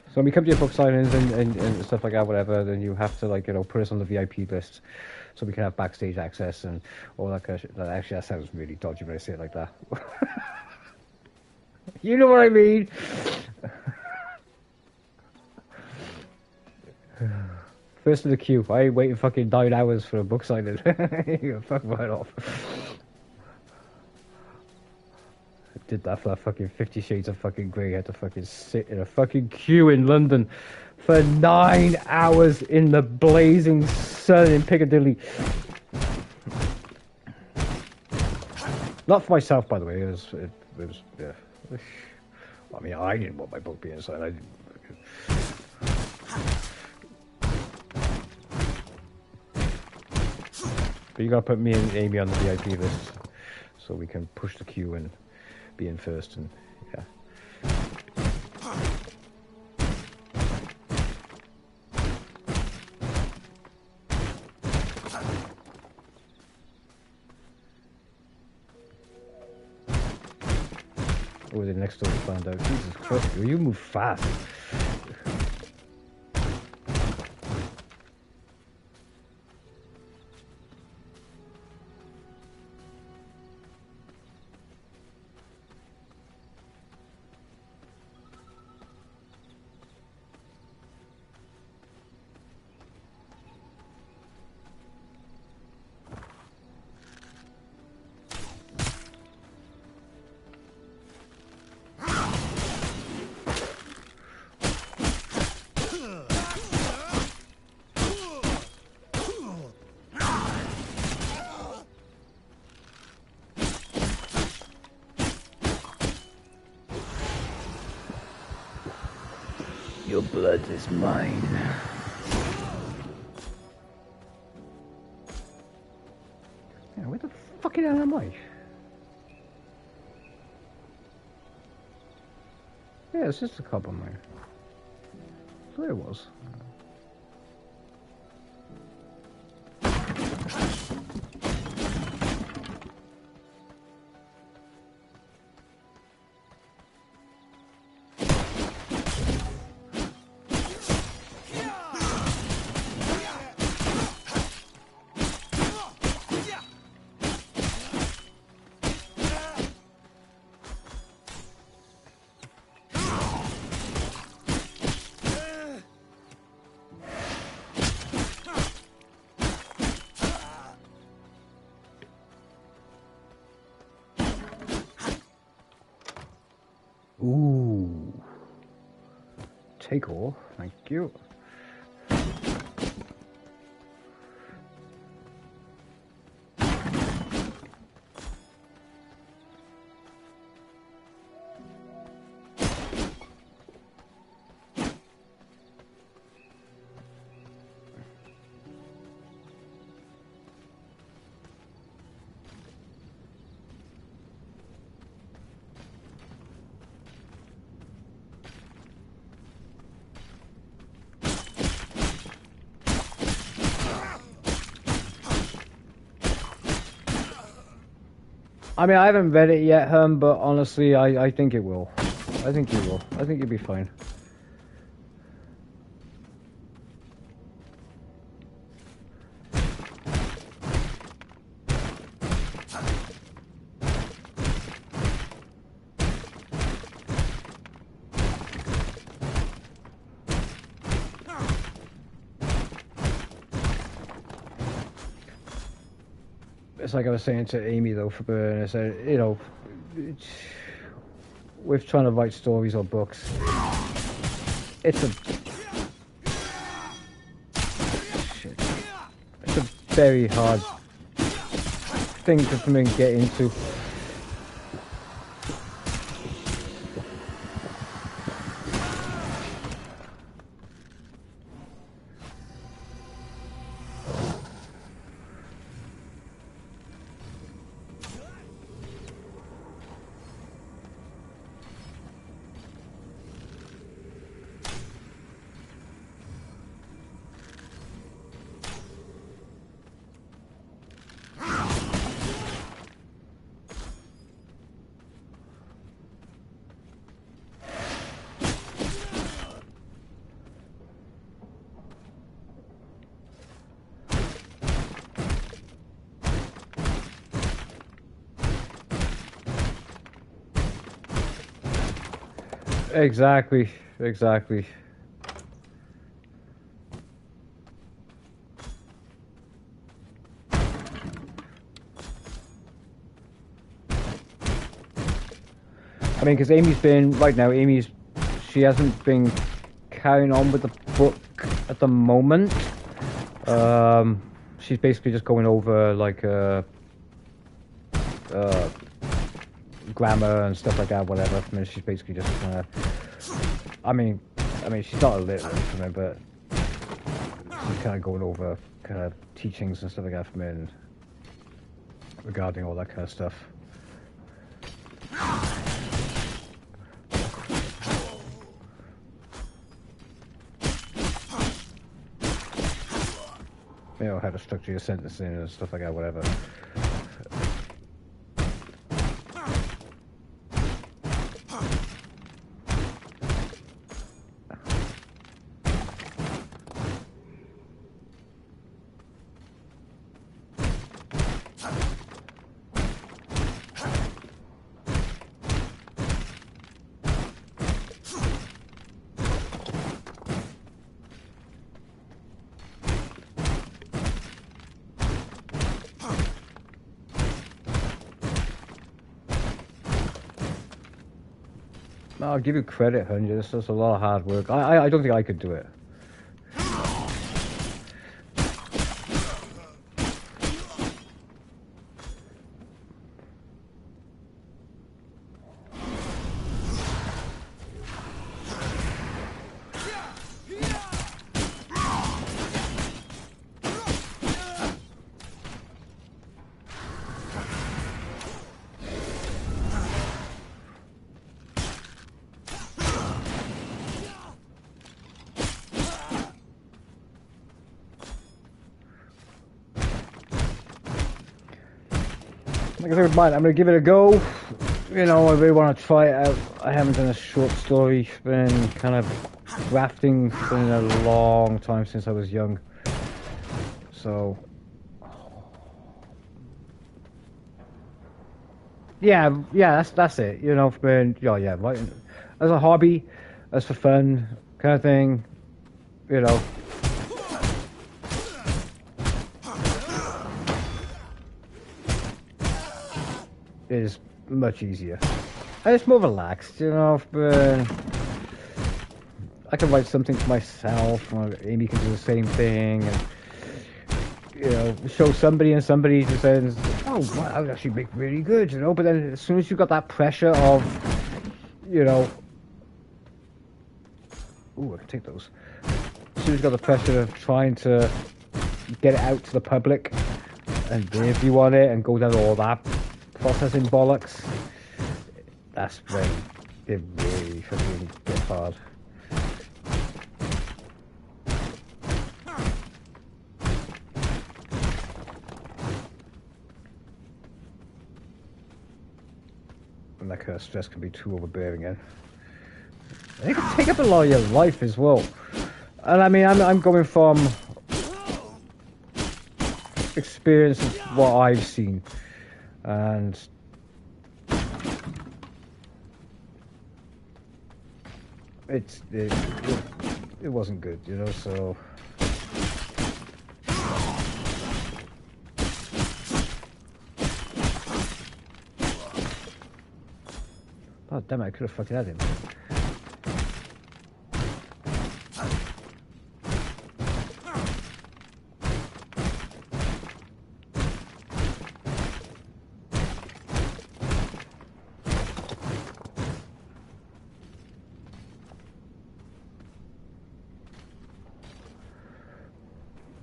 So when we come to your book signings and stuff like that, whatever, then you have to, like, you know, put us on the VIP list so we can have backstage access and all that kind of shit. Actually, that sounds really dodgy when I say it like that. You know what I mean? First in the queue. I ain't waiting fucking 9 hours for a book signing. You fuck right off. I did that for that fucking 50 Shades of fucking Grey. I had to fucking sit in a fucking queue in London for 9 hours in the blazing sun in Piccadilly. Not for myself, by the way. It was yeah. I mean, I didn't want my book being signed. But you gotta put me and Amy on the VIP list so we can push the queue and be in first, and yeah. Oh, the next door to find out. Jesus Christ, you move fast. Your blood is mine. fucking hell am I? Yeah, it's just a copper mine. So it was. Ooh. Take all, thank you. I mean, I haven't read it yet, but honestly, I think it will. I think you will. I think you'll be fine. It's like I was saying to Amy though, for Burn, I said, you know, with trying to write stories or books, it's a shit. It's a very hard thing to get into. Exactly, exactly. I mean, because she hasn't been carrying on with the book at the moment. She's basically just going over like grammar and stuff like that, whatever. I mean, she's basically just I mean, she's not illiterate from it, but she's kind of going over kind of teachings and stuff like that from it, and regarding all that kind of stuff. You know, how to structure your sentencing and stuff like that, whatever. I'll give you credit, Hunter. This is a lot of hard work. I don't think I could do it. like I said with mine, I'm gonna give it a go. You know, I really want to try it out. I haven't done a short story. Been kind of drafting. It's been a long time since I was young. So, yeah, that's it. You know, been writing as a hobby, as for fun, kind of thing. You know. Is much easier. And it's more relaxed, you know, but I can write something for myself, or Amy can do the same thing, and, you know, show somebody and somebody just says, oh, wow, that would actually make really good, you know, but then as soon as you got that pressure of, you know, ooh, I can take those. As soon as you got the pressure of trying to get it out to the public and review on it and go down all that processing bollocks, that's when it really fucking gets hard. And that kind of stress can be too overbearing, and it can take up a lot of your life as well. And I mean, I'm going from experience of what I've seen, and it wasn't good, you know. So oh damn it, I could have fucking had him.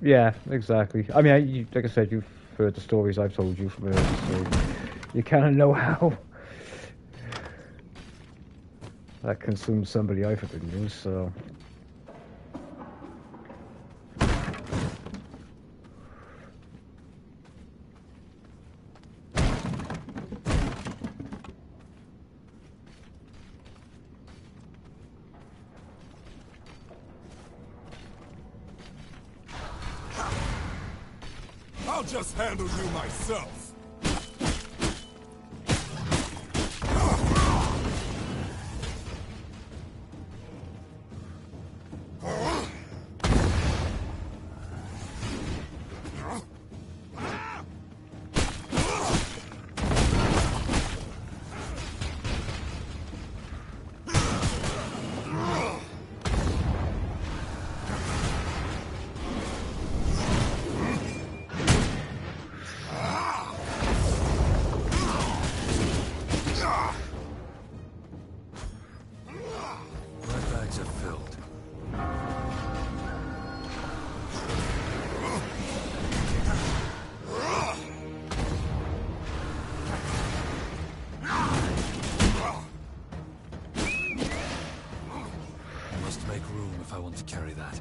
Yeah, exactly. I mean, like I said, you've heard the stories I've told you from earlier, so you kind of know how that consumes somebody I've been used, so. I'll just handle you myself. If I want to carry that.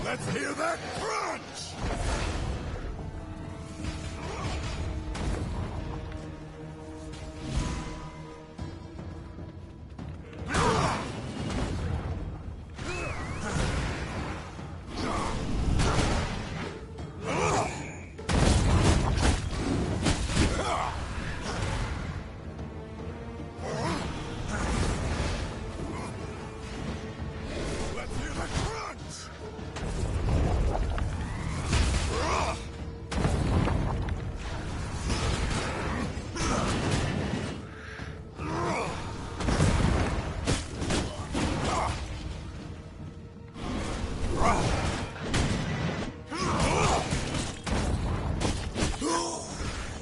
Let's hear that crunch!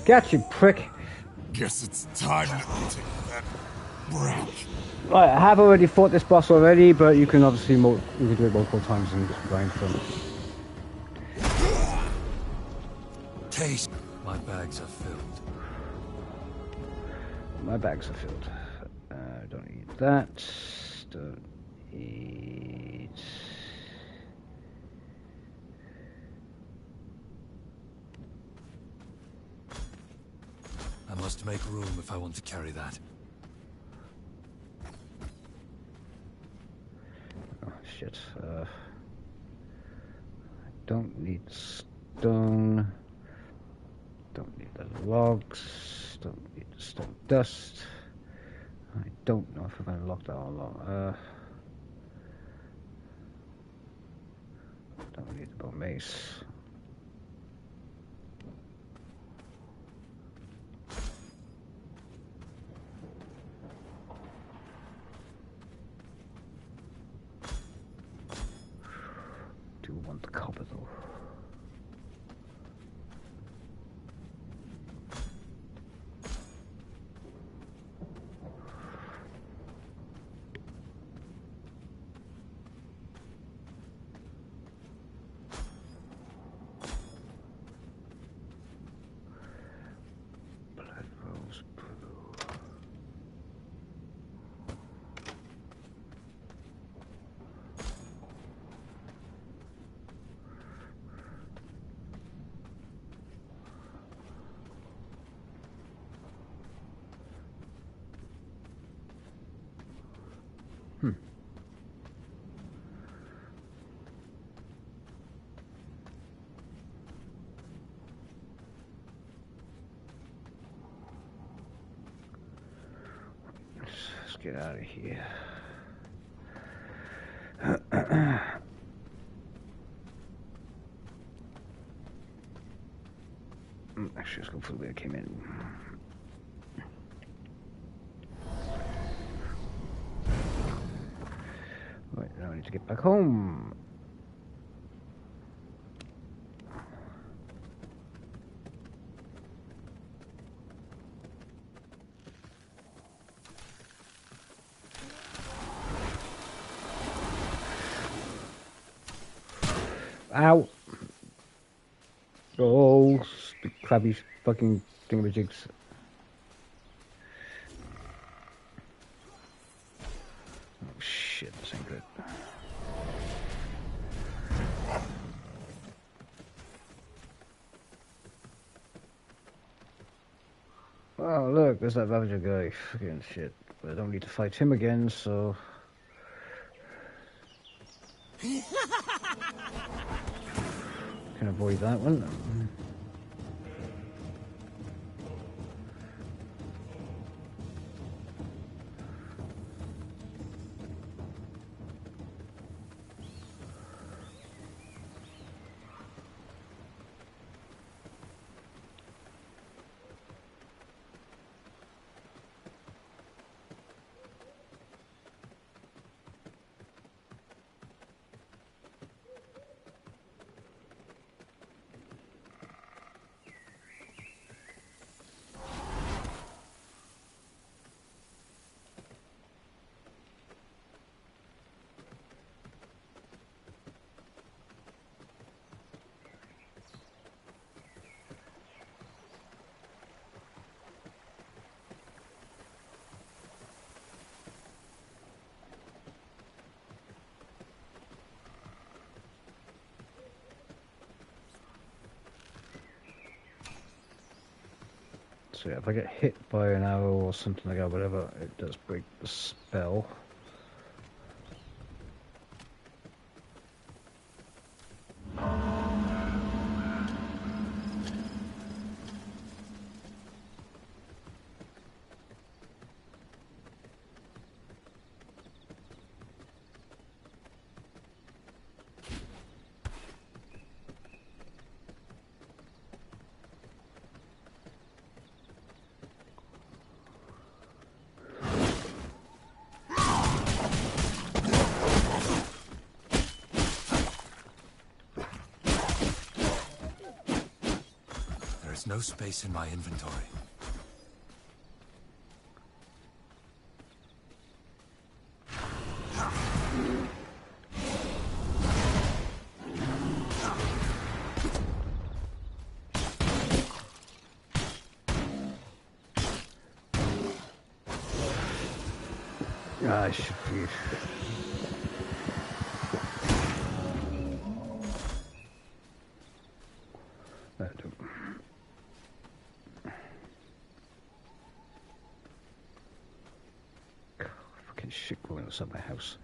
Got you, prick. Guess it's time to take that break. Right, I have already fought this boss already, but you can obviously you can do it multiple times and just grind from. Taste. My bags are filled. My bags are filled. Don't eat that. Don't eat. I must make room if I want to carry that. Oh shit. I don't need stone. Don't need the logs. Don't need the stone dust. I don't know if I've unlocked that or not. Don't need the bone mace. Do want the copper though. Blood rose brew. Let's get out of here. Actually, let's go for the way I came in. Right, now I need to get back home. Ow! Oh, the crabby fucking thingamajigs. Oh shit, this ain't good. Oh look, there's that Ravager guy. Fucking shit. But I don't need to fight him again, so... Can avoid that one. So yeah, if I get hit by an arrow or something like that, whatever, it does break the spell. No space in my inventory. I should be. Fucking shit going inside my house.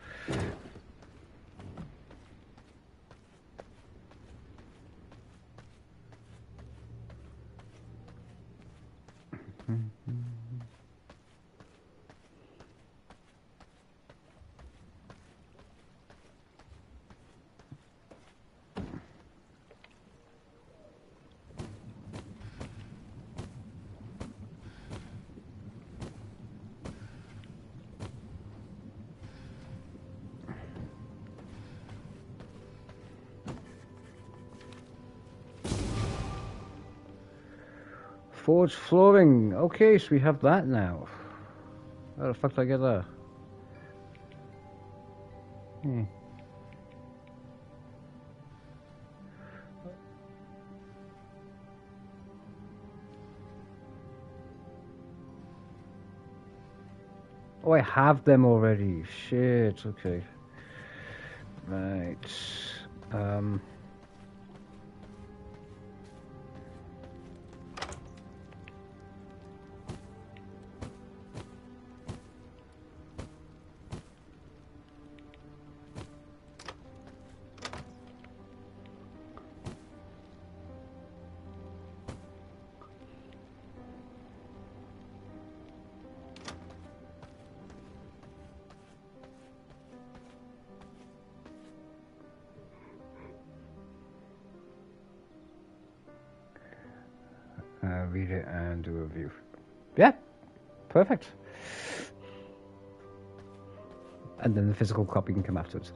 Forged flooring. Okay, so we have that now. How the fuck did I get that? Hmm. Oh, I have them already. Shit, okay. Right. Um... read it and do a review. Yeah, perfect. And then the physical copy can come afterwards.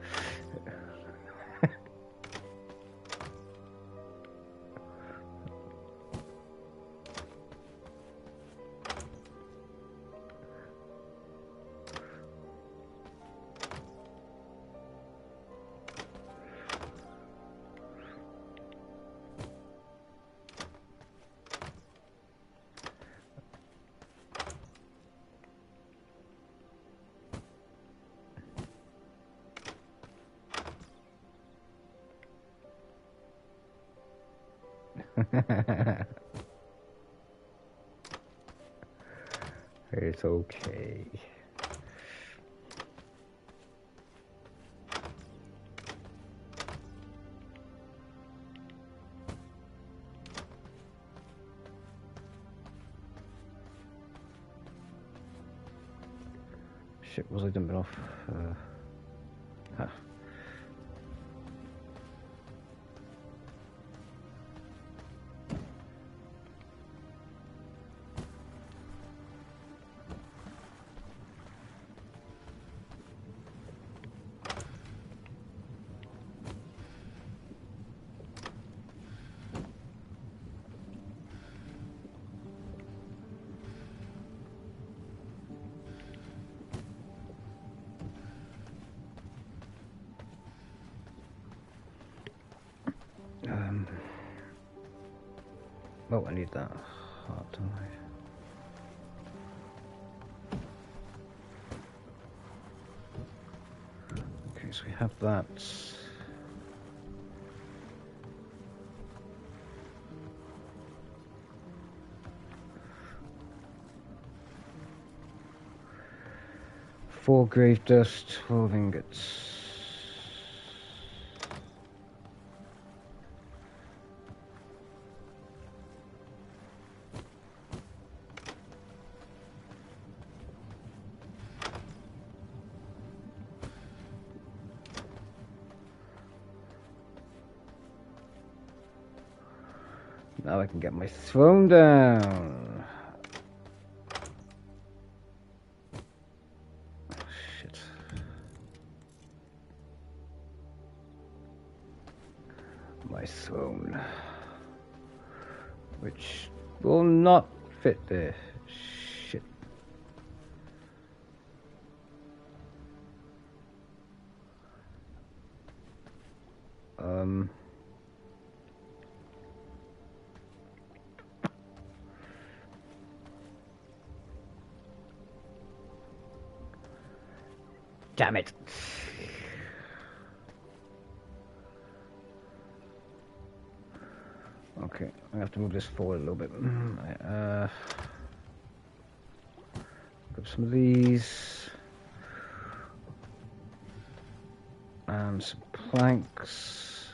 It's okay. Shit, was I dumping off? Huh. 'Cause oh, I need that heart, don't I? Okay, so we have that. Four grave dust, 12 ingots. Now I can get my throne down. Shit. My throne. Which will not fit there. Shit. Damn it. Okay, I have to move this forward a little bit. Grab some of these. And some planks.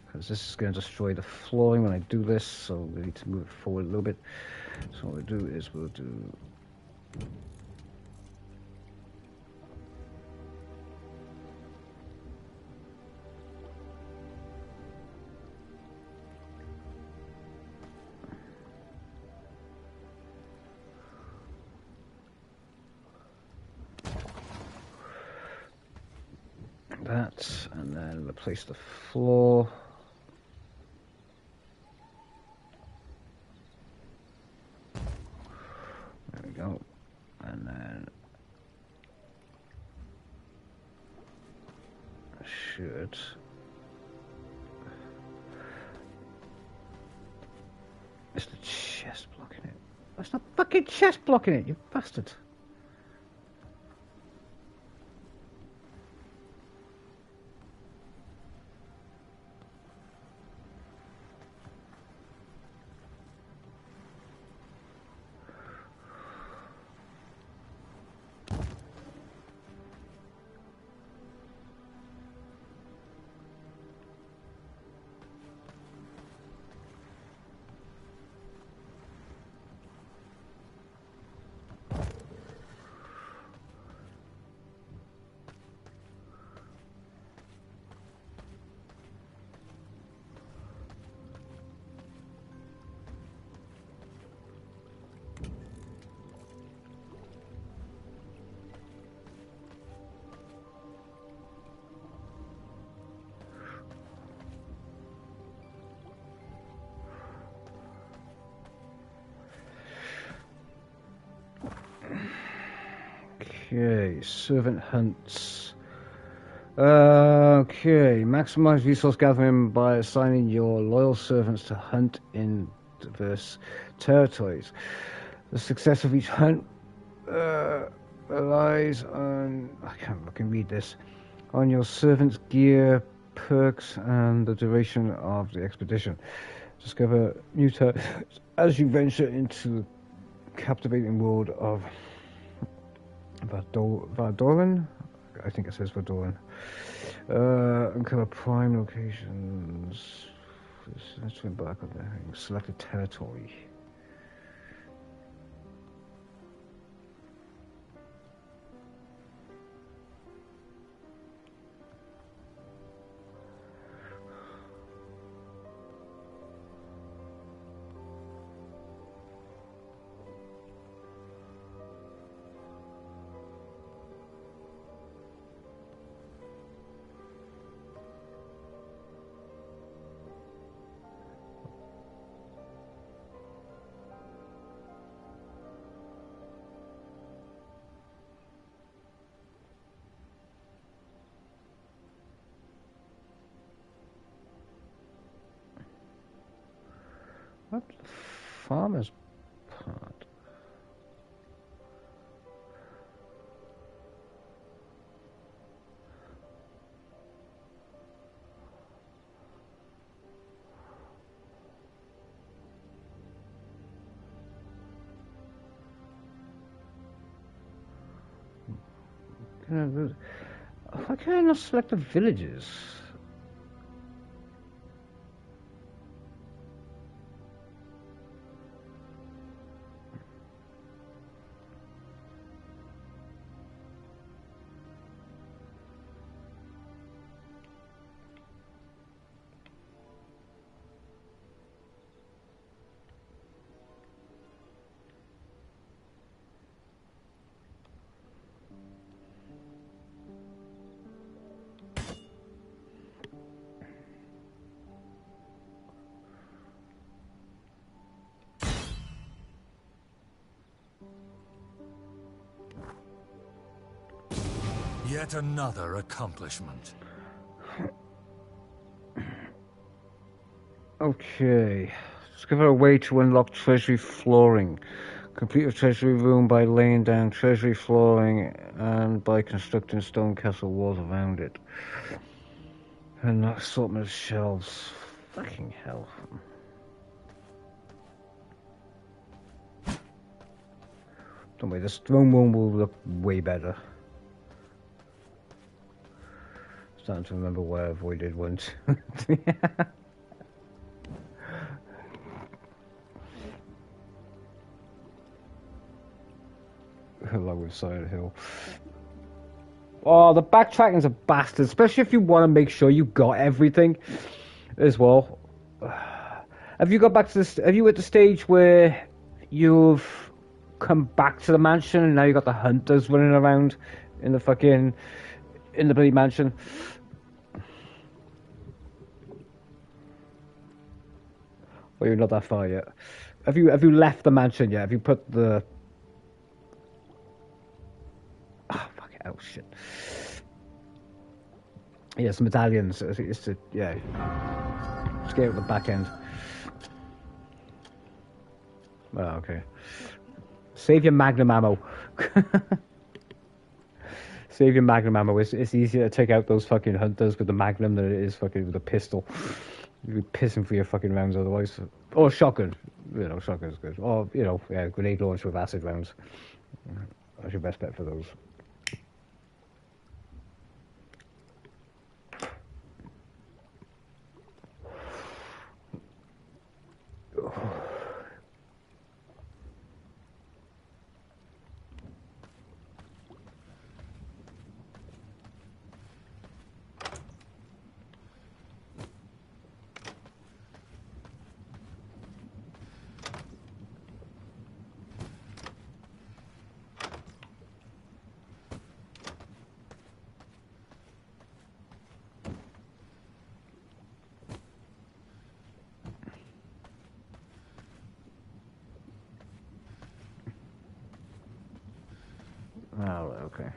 Because this is going to destroy the flooring when I do this, so we need to move it forward a little bit. So what we'll do is we'll do... that, and then replace the floor. There we go. And then should it's the chest blocking it. That's not fucking chest blocking it, you bastard. Okay, servant hunts. Okay, maximize resource gathering by assigning your loyal servants to hunt in diverse territories. The success of each hunt relies on, I can read this, on your servants' gear, perks, and the duration of the expedition. Discover new territories as you venture into the captivating world of Vardoran? I think it says Vardoran. Uncover prime locations. Let's embark on the selected territory. What? Farmer's part. Why can I not select the villages? Yet another accomplishment. Okay. Discover a way to unlock treasury flooring. Complete a treasury room by laying down treasury flooring and by constructing stone castle walls around it. And that assortment of shelves. Fucking hell. Don't worry, this throne room will look way better. Starting to remember where I avoided once. Along with Silent Hill. Oh, the backtracking's a bastard, especially if you want to make sure you got everything as well. Have you got back to this? Have you at the stage where you've come back to the mansion and now you got the hunters running around in the bloody mansion? Or you're not that far yet? Have you left the mansion yet? Have you put the... Oh shit. Yes, medallions. I think it's to, yeah. Just get out the back end. Oh, okay. Save your magnum ammo. Save your magnum ammo. It's easier to take out those fucking hunters with the magnum than it is fucking with a pistol. You'd be pissing for your fucking rounds otherwise. Or shotgun. You know, shotgun's good. Or, you know, yeah, grenade launcher with acid rounds. That's your best bet for those. Oh, okay.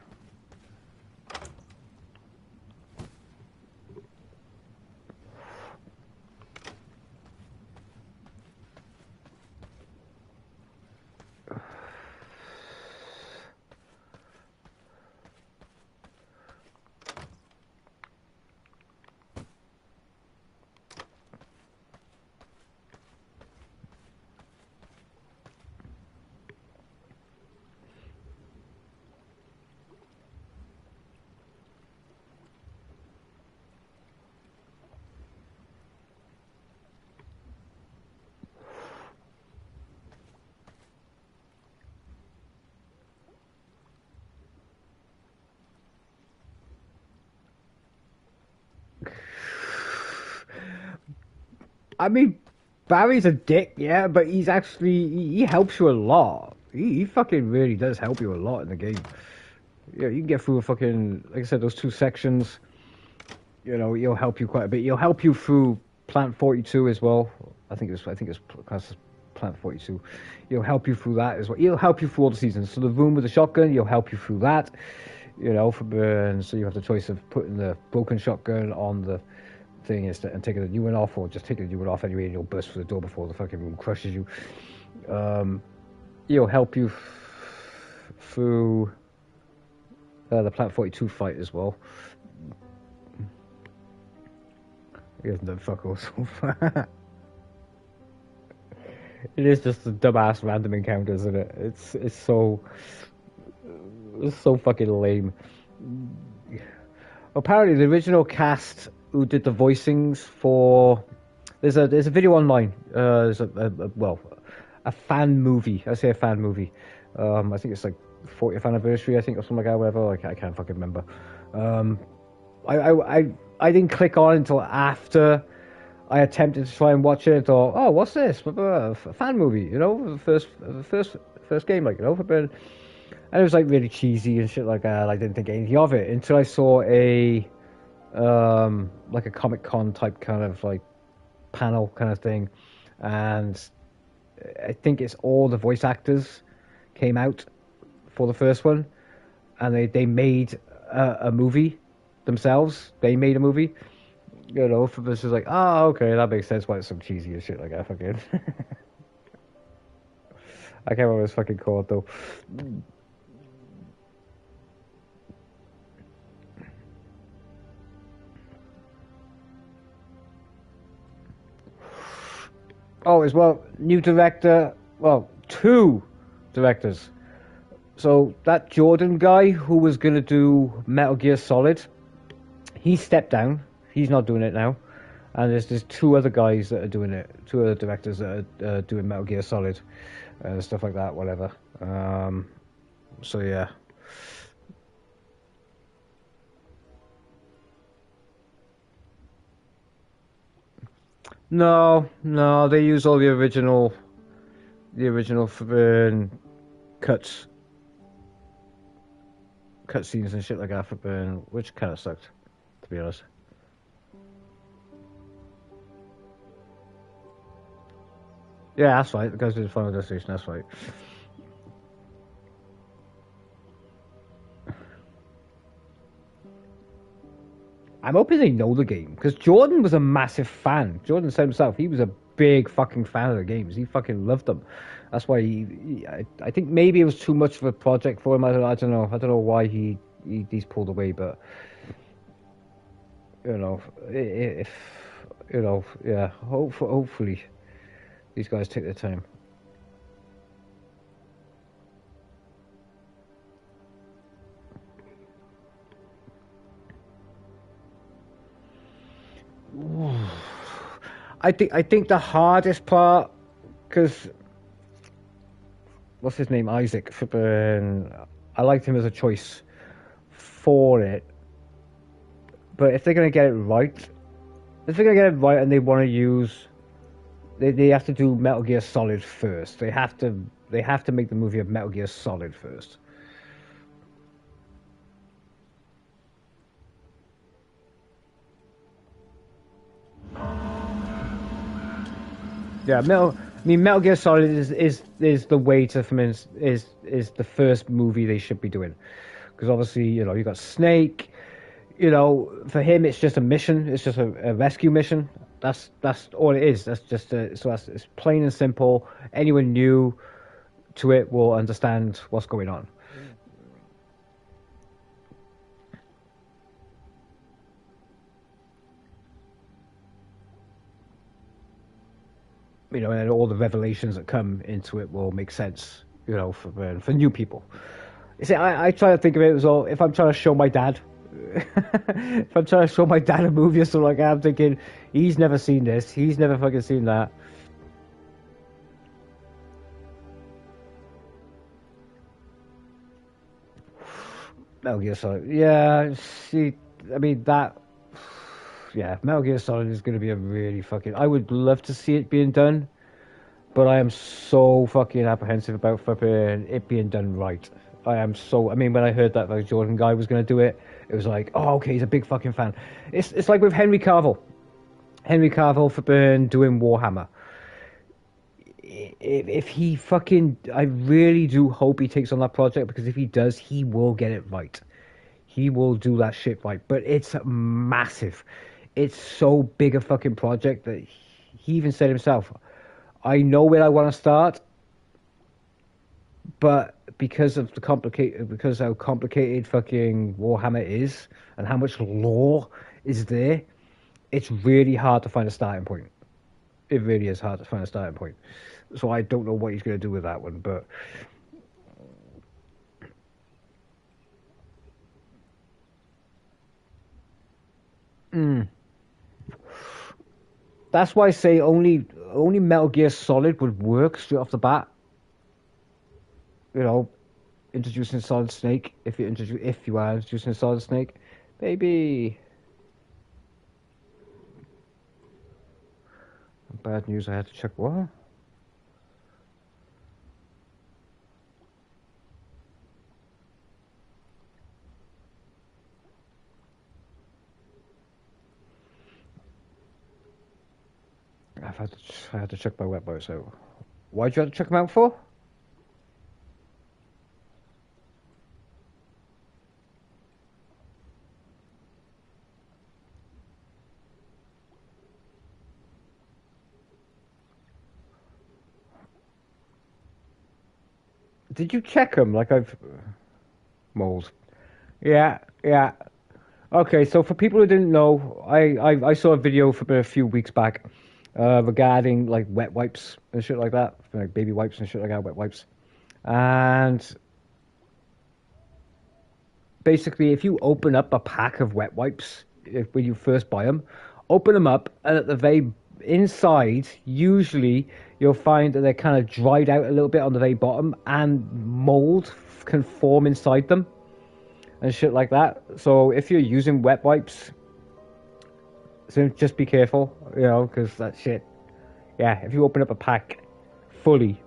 I mean, Barry's a dick, yeah, but he's actually, he helps you a lot. He fucking really does help you a lot in the game. Yeah, you can get through a fucking, like I said, those two sections. You know, he'll help you quite a bit. He'll help you through Plant 42 as well. I think it's classed as Plant 42. He'll help you through that as well. He'll help you through all the seasons. So the room with the shotgun, he'll help you through that. You know, so you have the choice of putting the broken shotgun on the thing and taking the new one off, or just taking the new one off anyway, and you'll burst through the door before the fucking room crushes you. He'll help you through the Plant 42 fight as well. He hasn't done fuck all so far. It is just a dumbass random encounter, isn't it? It's so fucking lame. Apparently, the original cast who did the voicings for there's a video online. There's a fan movie. I say a fan movie. I think it's like 40th anniversary. I think or something like that. Whatever. Like I can't fucking remember. I didn't click on it until after I attempted to try and watch it. I thought, oh, what's this? A fan movie, you know, the first game, like, you know, and it was like really cheesy and shit like that. I didn't think anything of it until I saw a like a Comic-Con type kind of like panel kind of thing, and I think it's all the voice actors came out for the first one, and they made a movie themselves. They made a movie, you know. For this is like, oh, okay, that makes sense why it's so cheesy and shit like that. Fucking. I can't remember what it's fucking called though. Oh, as well, new director. Well, two directors. So that Jordan guy who was gonna do Metal Gear Solid, he stepped down. He's not doing it now. And there's two other guys that are doing it. Two other directors that are doing Metal Gear Solid, stuff like that. Whatever. So yeah. No, they use all the original cuts, cutscenes and shit like that for Burn, which kind of sucked, to be honest. Yeah, that's right. The guys who did Final Destination, that's right. I'm hoping they know the game, because Jordan was a massive fan. Jordan said himself, he was a big fucking fan of the games. He fucking loved them. That's why I think maybe it was too much of a project for him. I don't know. I don't know why he's pulled away, but you know, if you know, yeah. Hopefully, these guys take their time. I think the hardest part, because what's his name, Isaac. I liked him as a choice for it, but if they're gonna get it right, and they want to use, they have to do Metal Gear Solid first. They have to make the movie of Metal Gear Solid first. Yeah, Metal Gear Solid is the way to is the first movie they should be doing, because obviously you got Snake. For him it's just a mission. It's just a rescue mission. That's all it is. That's just it's plain and simple. Anyone new to it will understand what's going on. And all the revelations that come into it will make sense, for new people. You see, I try to think of it as well, if I'm trying to show my dad, if I'm trying to show my dad a movie or something like that, I'm thinking, he's never seen this, he's never fucking seen that. Metal Gear Solid, yeah, see, I mean, Metal Gear Solid is going to be a really fucking, I would love to see it being done, but I am so fucking apprehensive about fucking it being done right. When I heard that the Jordan guy was going to do it, it was like, oh, okay, he's a big fucking fan. It's like with Henry Cavill. Henry Cavill for doing Warhammer. If he fucking, I really do hope he takes on that project, because if he does, he will get it right. He will do that shit right. But it's massive. It's so big a fucking project that he even said himself, I know where I want to start, but because of how complicated fucking Warhammer is and how much lore is there, it's really hard to find a starting point. It really is hard to find a starting point. So I don't know what he's going to do with that one, but that's why I say only Metal Gear Solid would work straight off the bat. Introducing Solid Snake, if you are introducing Solid Snake, maybe. Bad news. I had to check what. I had to check my web browser. So, why'd you have to check them out for? Did you check them? Like I've mold. Yeah, yeah. Okay, so for people who didn't know, I saw a video from a few weeks back regarding like wet wipes and shit like that, like baby wipes and shit like that, wet wipes. And basically, if you open up a pack of wet wipes when you first buy them, open them up, and at the very inside, usually you'll find that they're kind of dried out a little bit on the very bottom, and mold can form inside them and shit like that. So if you're using wet wipes, so just be careful, you know, because that shit. Yeah, if you open up a pack fully,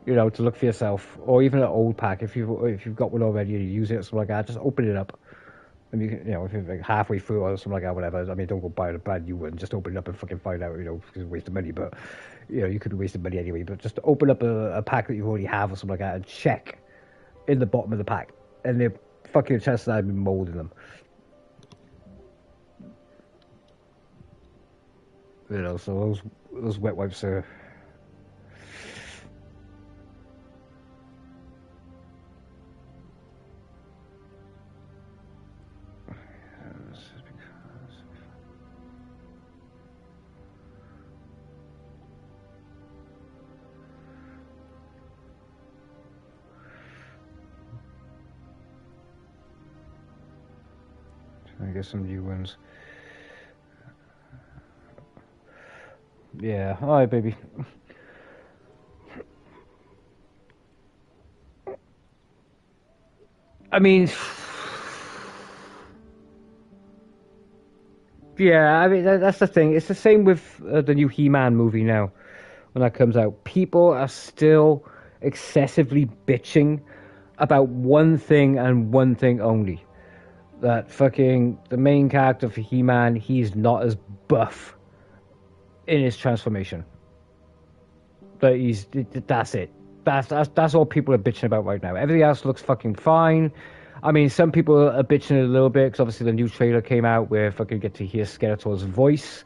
you know, to look for yourself, or even an old pack, if you've got one already and you use it or something like that, just open it up. And you can, you know, if you're like halfway through or something like that, whatever. I mean, don't go buy a brand new one. Just open it up and fucking find out, you know, because it's a waste of money. But you know, you could be wasting money anyway. But just open up a pack that you already have or something like that, and check in the bottom of the pack, and the fucking chances that I've been mold in them. You know, so those wet wipes are. I guess some new ones. Yeah, alright, baby. I mean, yeah, I mean that's the thing. It's the same with the new He-Man movie now. When that comes out, people are still excessively bitching about one thing and one thing only. That fucking the main character for He-Man, he's not as buff in his transformation. But that's it. That's all people are bitching about right now. Everything else looks fucking fine. I mean, some people are bitching a little bit because obviously the new trailer came out where fucking get to hear Skeletor's voice.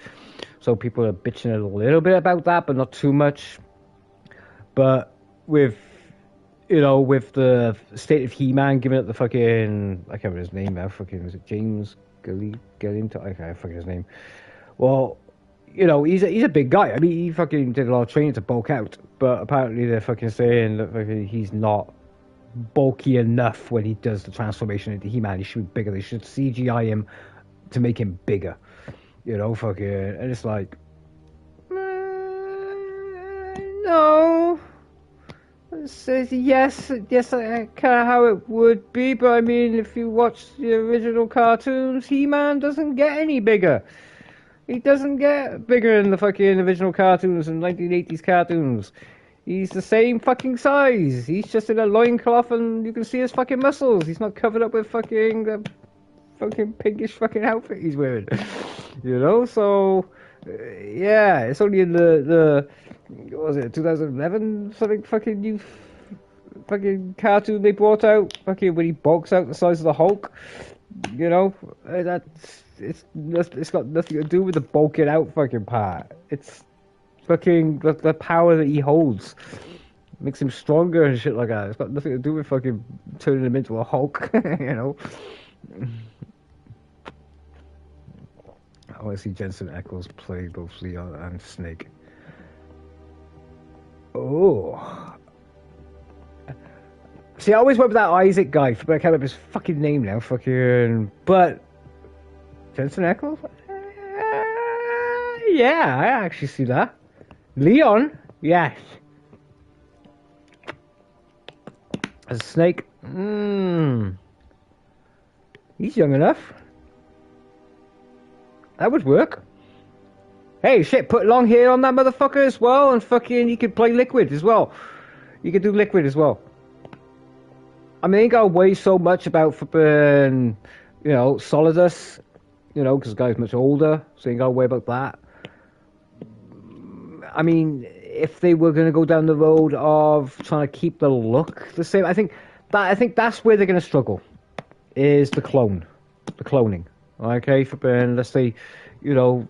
So people are bitching a little bit about that, but not too much. But with, you know, with the state of He-Man giving it the fucking, I can't remember his name now. Fucking, was it James Galinto? I can't fucking his name. Well, you know, he's a big guy. I mean, he fucking did a lot of training to bulk out, but apparently they're fucking saying that fucking he's not bulky enough when he does the transformation into He-Man. He should be bigger. They should CGI him to make him bigger. You know, fucking, and it's like, no. It says yes, kind of how it would be, but I mean, if you watch the original cartoons, He-Man doesn't get any bigger. He doesn't get bigger in the fucking original cartoons and 1980s cartoons. He's the same fucking size. He's just in a loincloth and you can see his fucking muscles. He's not covered up with fucking the fucking pinkish fucking outfit he's wearing. You know, so yeah, it's only in the what was it, 2011 something fucking new fucking cartoon they brought out, fucking when he bulks out the size of the Hulk. You know, it's got nothing to do with the bulking out fucking part. It's fucking the power that he holds makes him stronger and shit like that. It's got nothing to do with fucking turning him into a Hulk. You know. I want to see Jensen Ackles play both Leon and Snake. Oh. See, I always went with that Isaac guy, but I can't remember his fucking name now. Fucking. But. Jensen Ackles? Yeah, I actually see that. Leon? Yes. As a Snake? He's young enough. That would work. Hey, shit, put long hair on that motherfucker as well, and fucking, he could play Liquid as well. You could do Liquid as well. I mean, they ain't got to worry so much about flipping, you know, Solidus, you know, because the guy's much older, so you ain't got to worry about that. I mean, if they were going to go down the road of trying to keep the look the same, I think that's where they're going to struggle, is the cloning. Okay, for let's say, you know,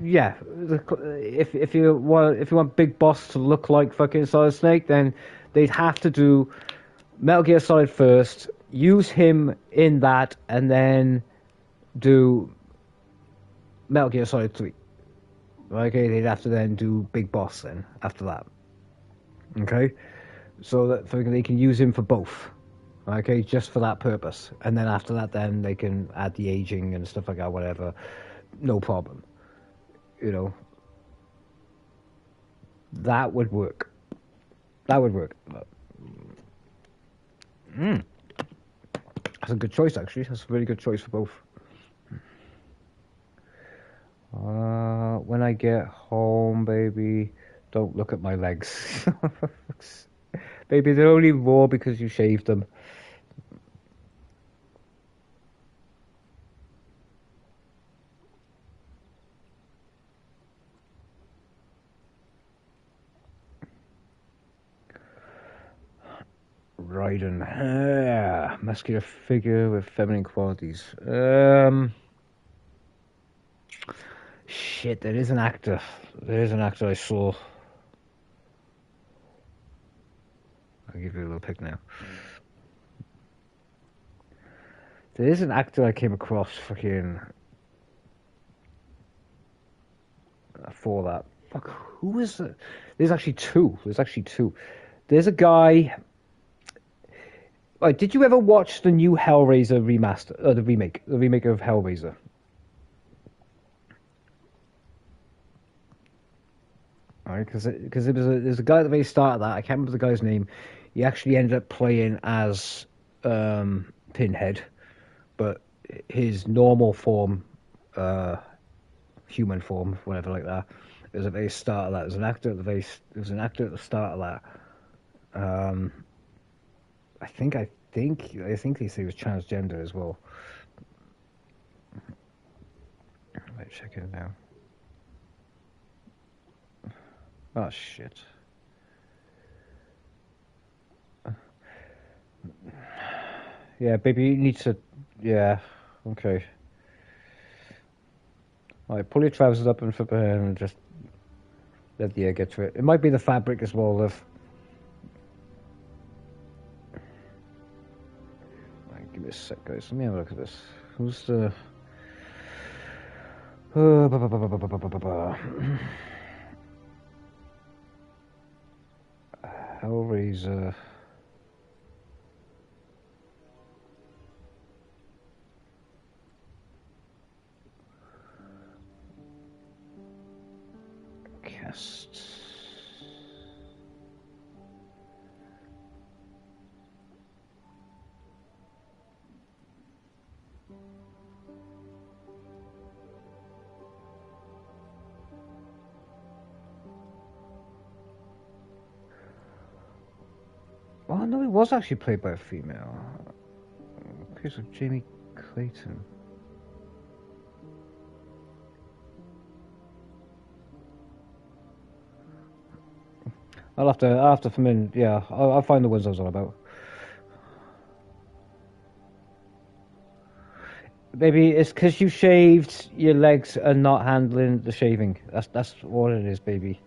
yeah, if you want Big Boss to look like fucking Solid Snake, then they'd have to do Metal Gear Solid first, use him in that, and then do Metal Gear Solid 3. Okay, they'd have to then do Big Boss then after that. Okay, so that they can use him for both. Okay, just for that purpose, and then after that, then they can add the aging and stuff like that, whatever. No problem. You know, that would work. That would work. That's a good choice, actually. That's a really good choice for both. When I get home, baby, don't look at my legs. Baby, they're only raw because you shaved them. Raiden. Muscular figure with feminine qualities. Shit, there is an actor. There is an actor I saw. I'll give you a little pick now. There is an actor I came across fucking for that. Fuck, who is it? There's actually two. There's a guy. Right, did you ever watch the new Hellraiser remaster? The remake of Hellraiser. Alright, because there's a guy at the very start of that. I can't remember the guy's name. He actually ended up playing as Pinhead, but his normal form, human form, whatever like that. It was at the very start of that. There was an actor at the start of that. I think they say he was transgender as well. Right, check it now. Oh shit. Yeah, baby, you need to. Yeah, okay. Alright, pull your trousers up and flip ahead and just let the air get to it. It might be the fabric as well, Liv. Right, give me a sec, guys. Let me have a look at this. Who's the. Hellraiser. Cast. Oh no, he was actually played by a female. Okay, so Jamie Clayton. I'll have to come in. Yeah, I'll find the ones I was on about. Baby, it's because you shaved your legs and not handling the shaving. That's all it is, baby.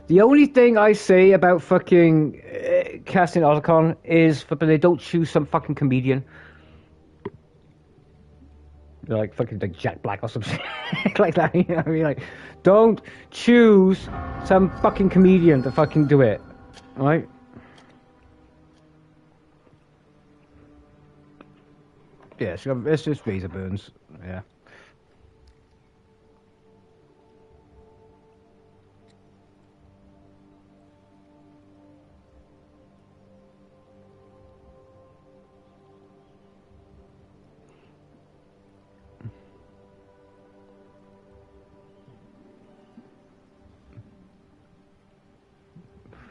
The only thing I say about fucking casting Otacon is they don't choose some fucking comedian. They're like fucking like Jack Black or something like that. You know what I mean? Like, don't choose some fucking comedian to fucking do it, right? Yeah, it's just razor burns. Yeah.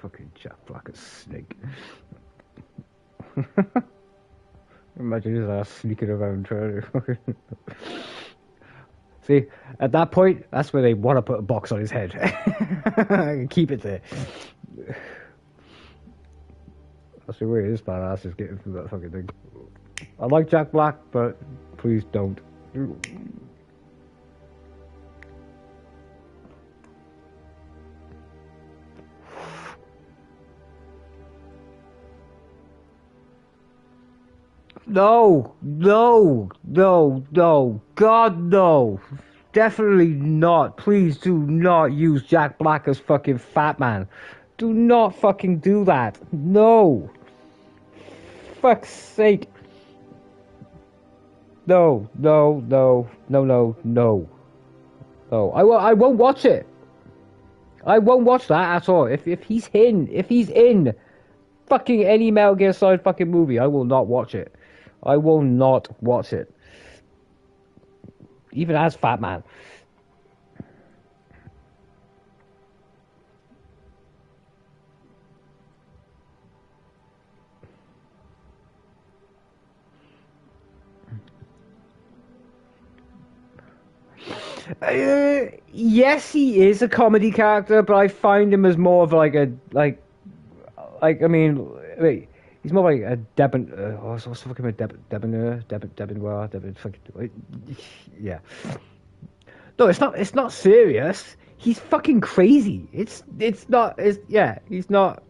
Fucking Jack Black as Snake. Imagine his ass sneaking around trying to fucking. See, at that point, that's where they want to put a box on his head. Keep it there. That's the way his fat ass is getting through that fucking thing. I like Jack Black, but please don't. No, no, no, no. God, no. Definitely not. Please do not use Jack Black as fucking Fat Man. Do not fucking do that. No. Fuck's sake. No, no, no, no, no, no. No. I won't watch it. I won't watch that at all. If he's in fucking any Metal Gear Solid fucking movie, I will not watch it. I will not watch it. Even as Fat Man. Yes, he is a comedy character, but I find him as more of like a I mean, wait, he's more like a what's the fucking word? Debonair, fucking, yeah. No, it's not serious. He's fucking crazy. It's not. Yeah. He's not.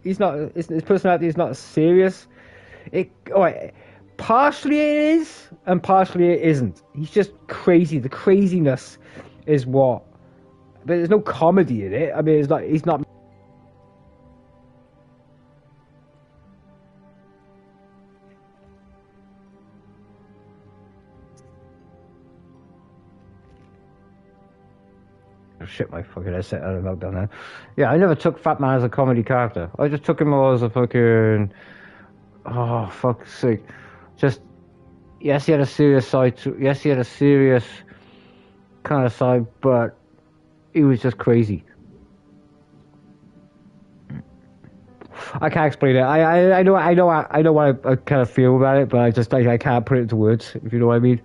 His personality is not serious. Partially it is, and partially it isn't. He's just crazy. The craziness is what. But there's no comedy in it. I mean, it's not. He's not. Shit, my fucking headset out of the meltdown now. Yeah, I never took Fat Man as a comedy character. I just took him more as a fucking. Oh, fuck's sake. Just. Yes, he had a serious side to. Yes, he had a serious kind of side, but he was just crazy. I can't explain it. I know what I kind of feel about it, but I can't put it into words, if you know what I mean.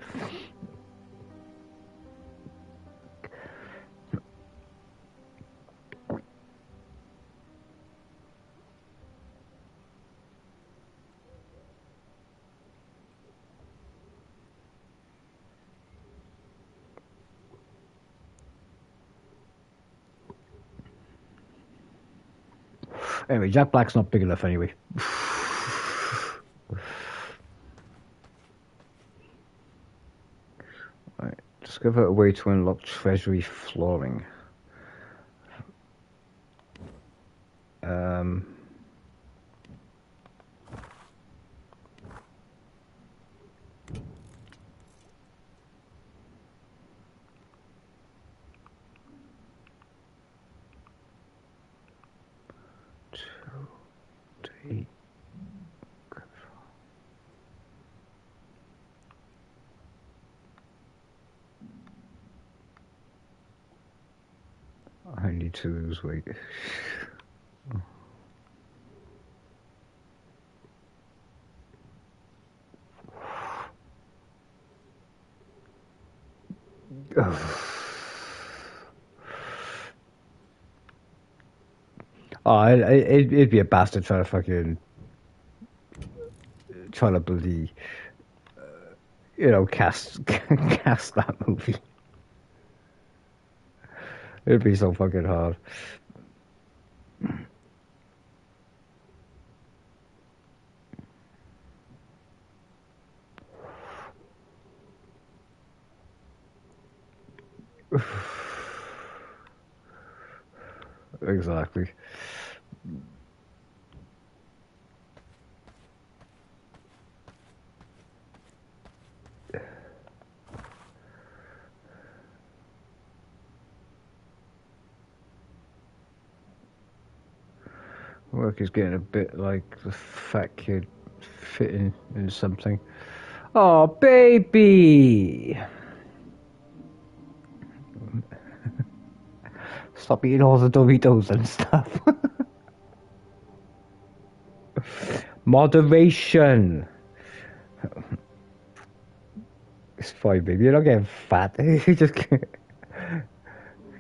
Anyway, Jack Black's not big enough anyway. Right, discover a way to unlock treasury flooring. I need to lose weight. Oh, it'd be a bastard trying to bloody, cast that movie. It'd be so fucking hard. Exactly. Work is getting a bit like the fat kid fitting in something. Oh, baby! Stop eating all the Doritos and stuff. Moderation. It's fine, baby. You're not getting fat. You just get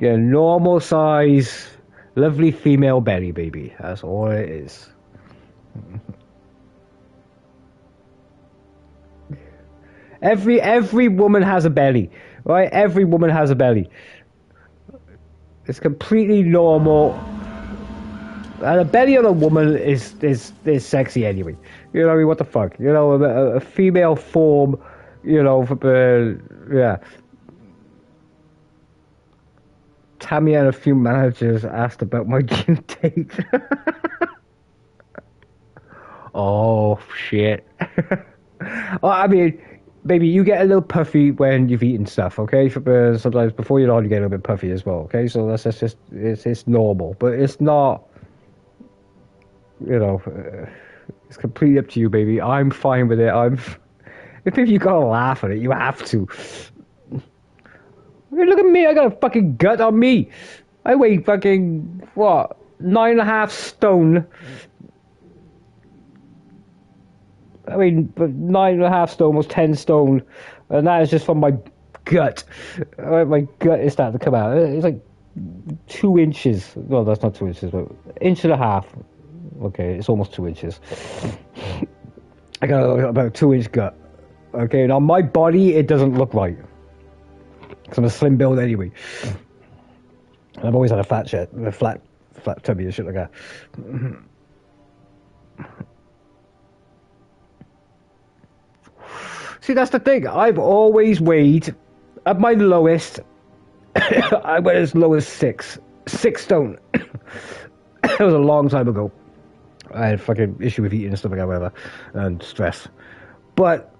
a normal size, lovely female belly, baby. That's all it is. Every woman has a belly, right? Every woman has a belly. It's completely normal. And a belly on a woman is sexy anyway. You know what I mean? What the fuck? You know, a female form, you know, yeah. Tammy and a few managers asked about my due date. Oh, shit. Well, I mean, baby, you get a little puffy when you've eaten stuff, okay? Sometimes before you know, you get a little bit puffy as well, okay? So that's just, it's normal. But it's not, you know, it's completely up to you, baby. I'm fine with it. If you gotta laugh at it, you have to. I mean, look at me, I got a fucking gut on me. I weigh fucking, what, 9.5 stone. I mean, but 9.5 stone was 10 stone. And that is just from my gut. My gut is starting to come out. It's like 2 inches. Well, that's not 2 inches, but 1.5 inches. Okay, it's almost 2 inches. I got about a 2-inch gut. Okay, and on my body, it doesn't look right. Because I'm a slim build anyway. And I've always had a flat tummy and shit like that. See, that's the thing. I've always weighed, at my lowest, I went as low as 6 stone. That was a long time ago. I had a fucking issue with eating and stuff like that, whatever, and stress. But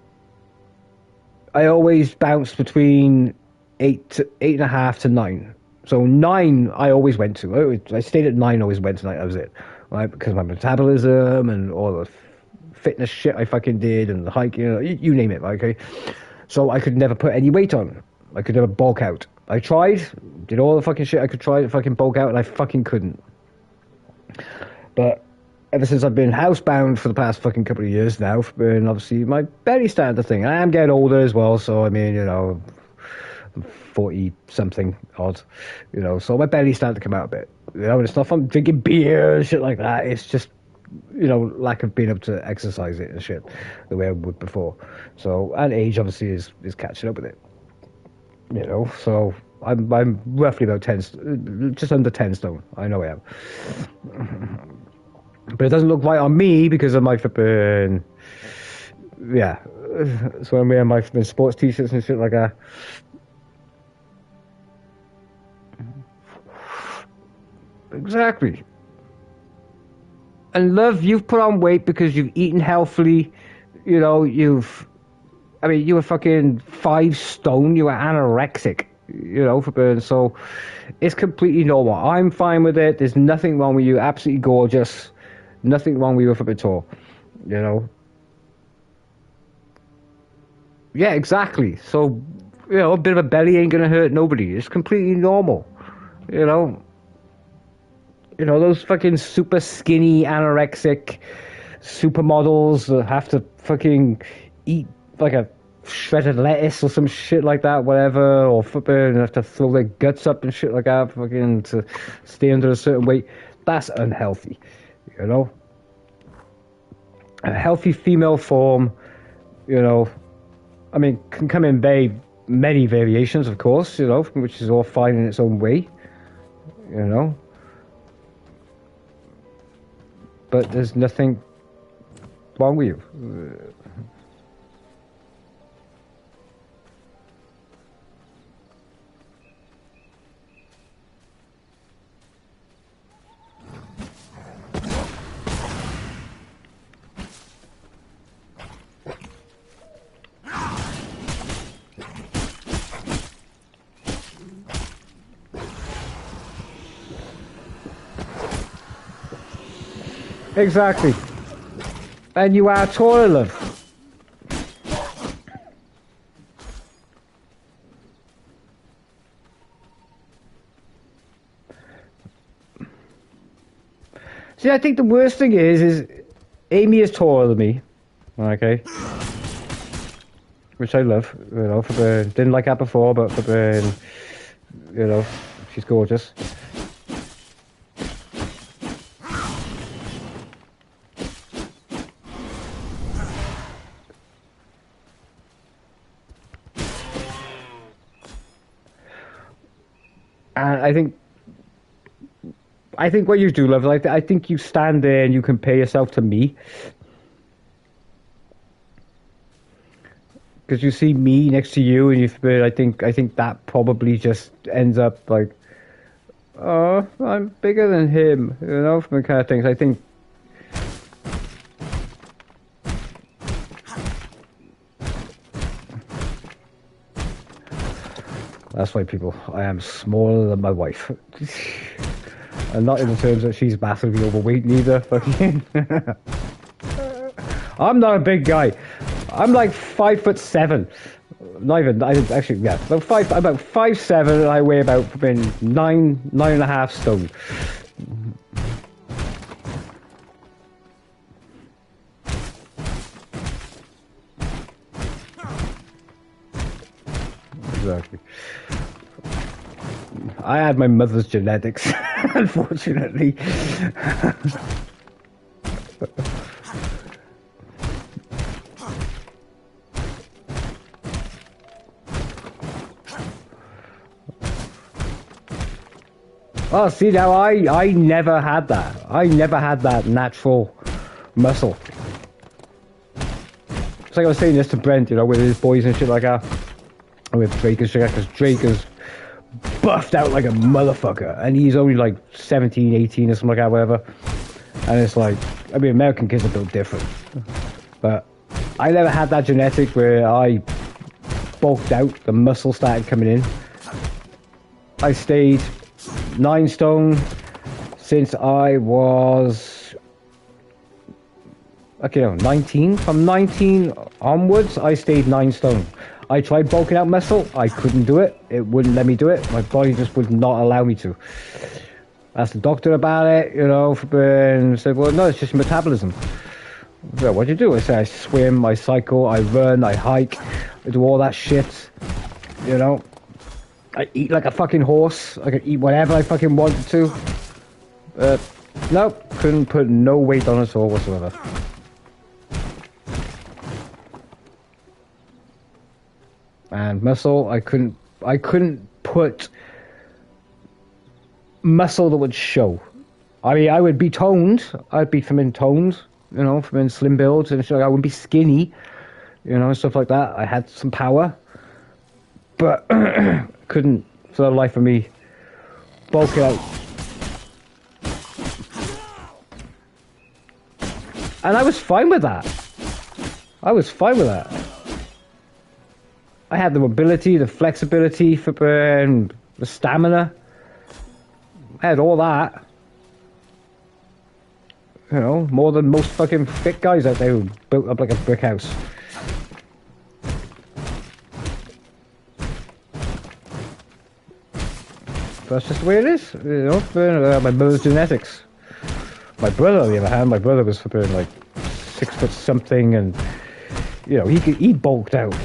I always bounced between 8.5 to 9. So 9, I always went to. I stayed at 9, always went to 9. That was it, right? Because of my metabolism and all the fitness shit I fucking did and the hiking, you name it, okay? So I could never put any weight on. I could never bulk out. I tried, did all the fucking shit I could try to fucking bulk out, and I fucking couldn't. But ever since I've been housebound for the past fucking couple of years now, and obviously my belly started to thing. I am getting older as well, so I mean, you know, 40 something odd, you know, so my belly's starting to come out a bit. You know, it's not from drinking beer and shit like that. It's just, you know, lack of being able to exercise it and shit the way I would before. So, and age obviously is catching up with it. You know, so I'm roughly about 10, just under 10 stone. I know I am. But it doesn't look right on me because of my flipping, yeah. So I'm wearing my sports t-shirts and shit like that. Exactly. And love, you've put on weight because you've eaten healthily. You know, you were fucking 5 stone. You were anorexic, you know, so it's completely normal. I'm fine with it. There's nothing wrong with you. Absolutely gorgeous. Nothing wrong with you for at all, you know. Yeah, exactly. So, you know, a bit of a belly ain't gonna hurt nobody. It's completely normal, you know. You know, those fucking super skinny, anorexic supermodels that have to fucking eat like a shredded lettuce or some shit like that, whatever, or fucking have to throw their guts up and shit like that, fucking to stay under a certain weight. That's unhealthy, you know. A healthy female form, you know, I mean, can come in many variations, of course, you know, which is all fine in its own way, you know. But there's nothing wrong with you. Exactly. And you are taller, love. See, I think the worst thing is Amy is taller than me. Okay. Which I love, you know, didn't like that before, but you know, she's gorgeous. And I think what you do, love, like I think you stand there and you compare yourself to me. Because you see me next to you, and I think that probably just ends up like, oh, I'm bigger than him, you know, from the kind of things. I think that's why people. I am smaller than my wife, and not in the terms that she's massively overweight neither. Fucking, I'm not a big guy. I'm like 5'7". Not even. I actually, yeah, about 5'7", and I weigh about nine and a half stone. Exactly. I had my mother's genetics, unfortunately. Oh, see now, I never had that. I never had that natural muscle. It's like I was saying this to Brent, you know, with his boys and shit like that. And with Drake and shit, because Drake is buffed out like a motherfucker. And he's only like 17, 18 or something like that, whatever. And it's like, I mean, American kids are built different. But I never had that genetic where I bulked out, the muscle started coming in. I stayed 9 stone since I was, okay, no, 19. From 19 onwards, I stayed 9 stone. I tried bulking out muscle. I couldn't do it. It wouldn't let me do it. My body just would not allow me to. Asked the doctor about it, you know, and said, well, no, it's just metabolism. Yeah, what do you do? I say, I swim, I cycle, I run, I hike, I do all that shit, you know. I eat like a fucking horse. I could eat whatever I fucking wanted to. Nope, couldn't put no weight on it all whatsoever. And muscle, I couldn't put muscle that would show. I mean, I would be toned. I'd be from in toned, you know, from in slim builds and shit. I wouldn't be skinny, you know, stuff like that. I had some power, but couldn't, for the life of me, bulk it out. And I was fine with that. I was fine with that. I had the mobility, the flexibility, and the stamina. I had all that. You know, more than most fucking fit guys out there who built up like a brick house. That's just the way it is, you know. My mother's genetics. My brother, on the other hand, my brother was flipping like 6 foot something, and you know he bulked out,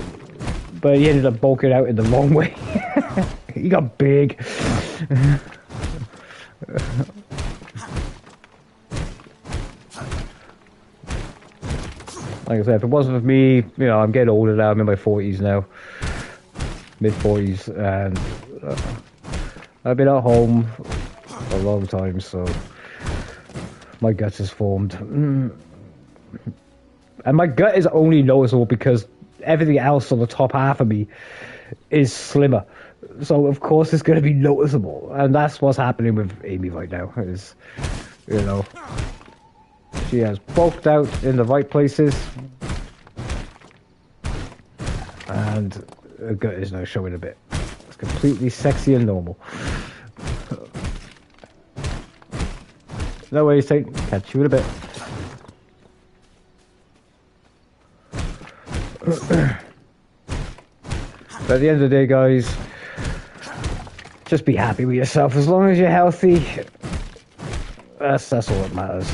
but he ended up bulking out in the wrong way. He got big. Like I said, if it wasn't for me, you know, I'm getting older now. I'm in my 40s now, mid 40s, and I've been at home for a long time, so my gut is formed. And my gut is only noticeable because everything else on the top half of me is slimmer. So, of course, it's going to be noticeable. And that's what's happening with Amy right now. Is, you know, she has bulked out in the right places. And her gut is now showing a bit. It's completely sexy and normal. No worries, Tate. Catch you in a bit. But at the end of the day, guys, just be happy with yourself. As long as you're healthy, that's all that matters.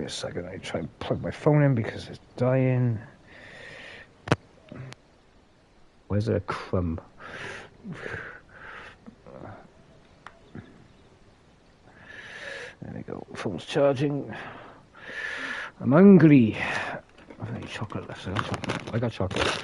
me a second. I try and plug my phone in because it's dying. Where's there a crumb? There we go. Phone's charging. I'm hungry. Have any chocolate left? I got chocolate.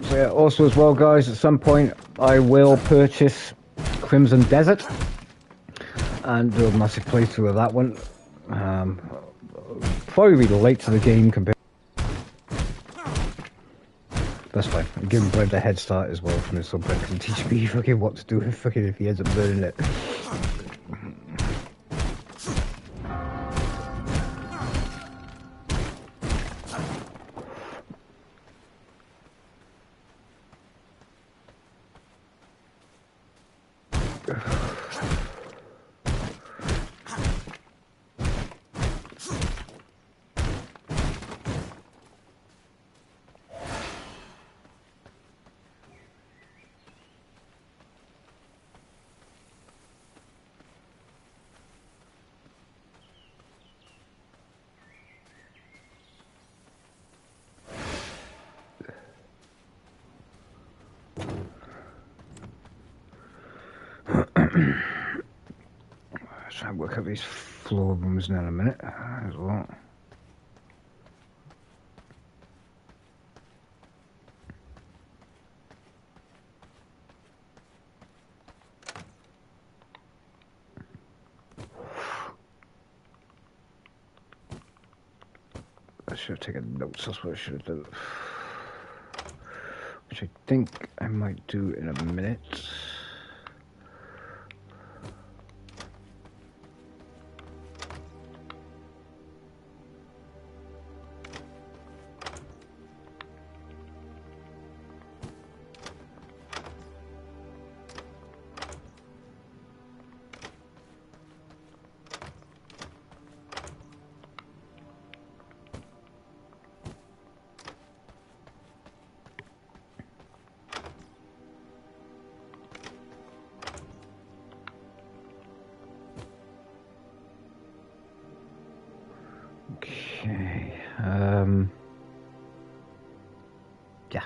So yeah, also as well, guys, at some point I will purchase Crimson Desert and do a massive playthrough of that one. Probably be late to the game compared. That's fine. I'm giving Brent a head start as well from his so Brent can teach me fucking what to do fucking if he ends up burning it. Try and work out these floor rooms now in a minute as well. I should have taken notes, that's what I should have done. Which I think I might do in a minute. Okay, yeah.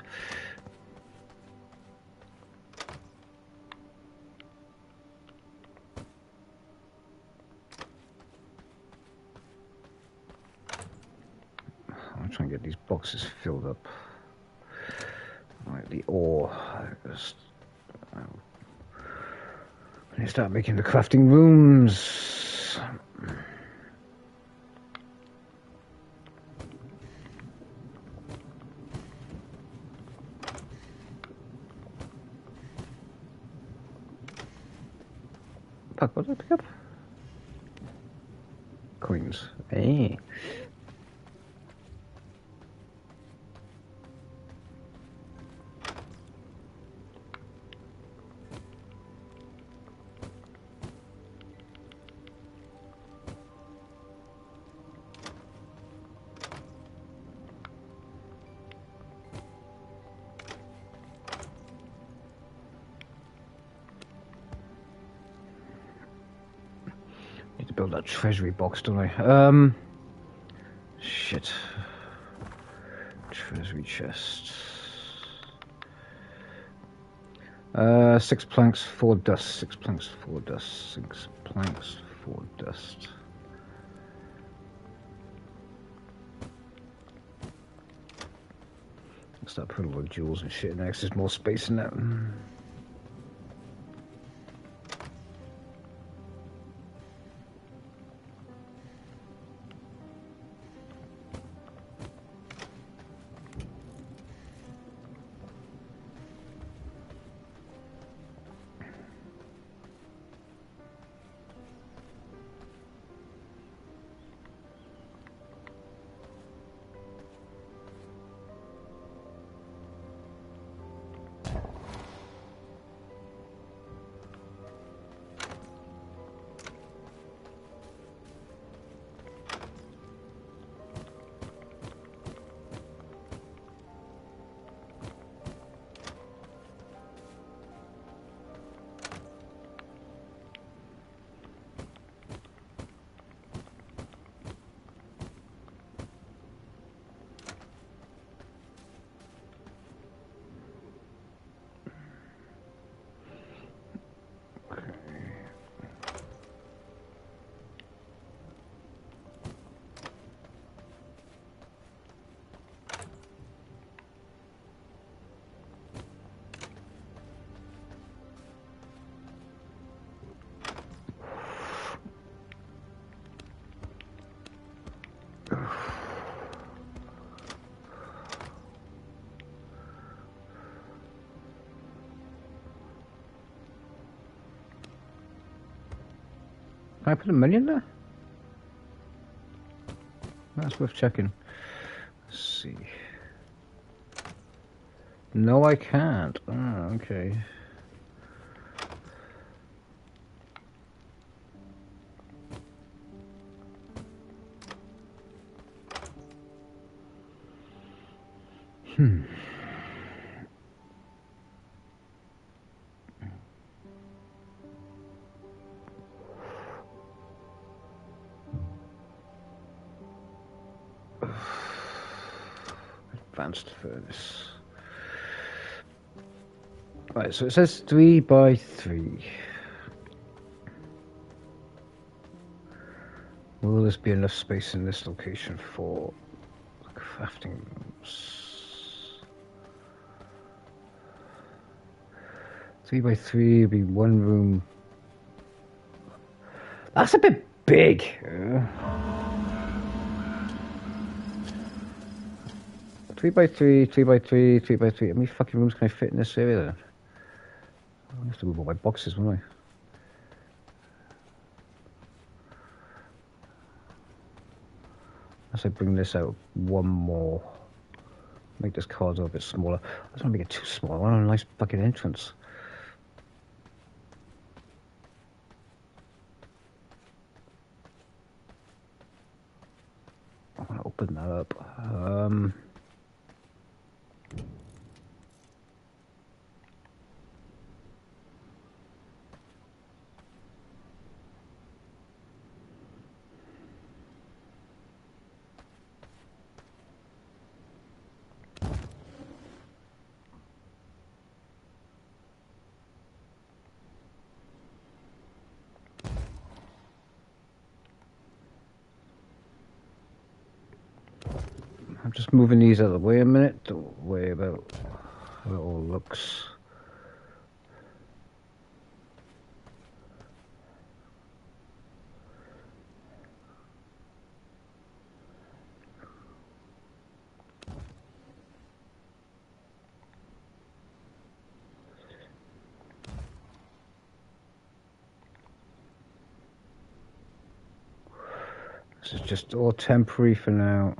I'll try and get these boxes filled up. Like the ore. I need to start making the crafting rooms. Fuck, what did I pick up? Coins. Hey. build that treasury box, don't I? Shit. Treasury chest. 6 planks, 4 dust. 6 planks, 4 dust. 6 planks, 4 dust. Start putting a lot of jewels and shit in there 'cause there's more space in that. Can I put 1,000,000 there? That's worth checking. Let's see. No, I can't. Ah, okay. Advanced furnace. Right, so it says 3 by 3. Will this be enough space in this location for crafting rooms? 3 by 3 would be 1 room. That's a bit big. 3 by 3, 3 by 3, 3 by 3. How many fucking rooms can I fit in this area then? I have to move all my boxes, won't I? Unless I bring this out 1 more. Make this corridor a bit smaller. I don't want to make it too small. I want a nice fucking entrance. I want to open that up. I'm just moving these out of the way a minute. Don't worry about how it all looks. This is just all temporary for now.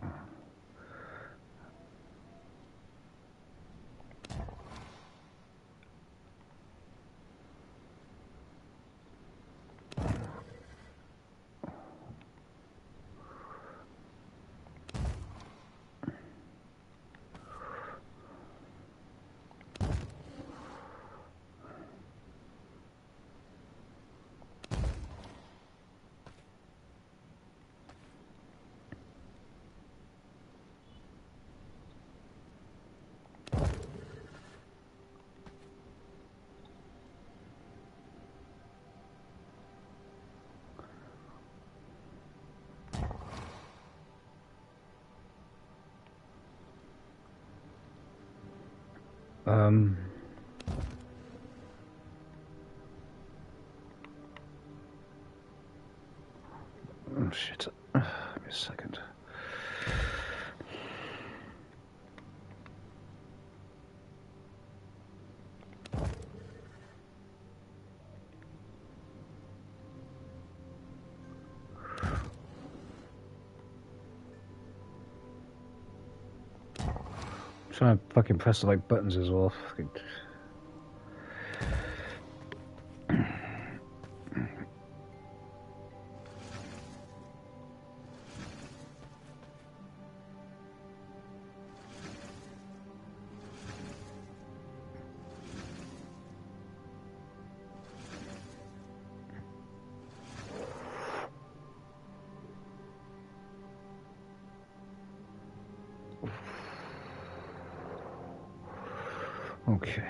Um. Oh, shit. Give me a second. Trying to fucking press the right buttons as well. Fucking... Okay.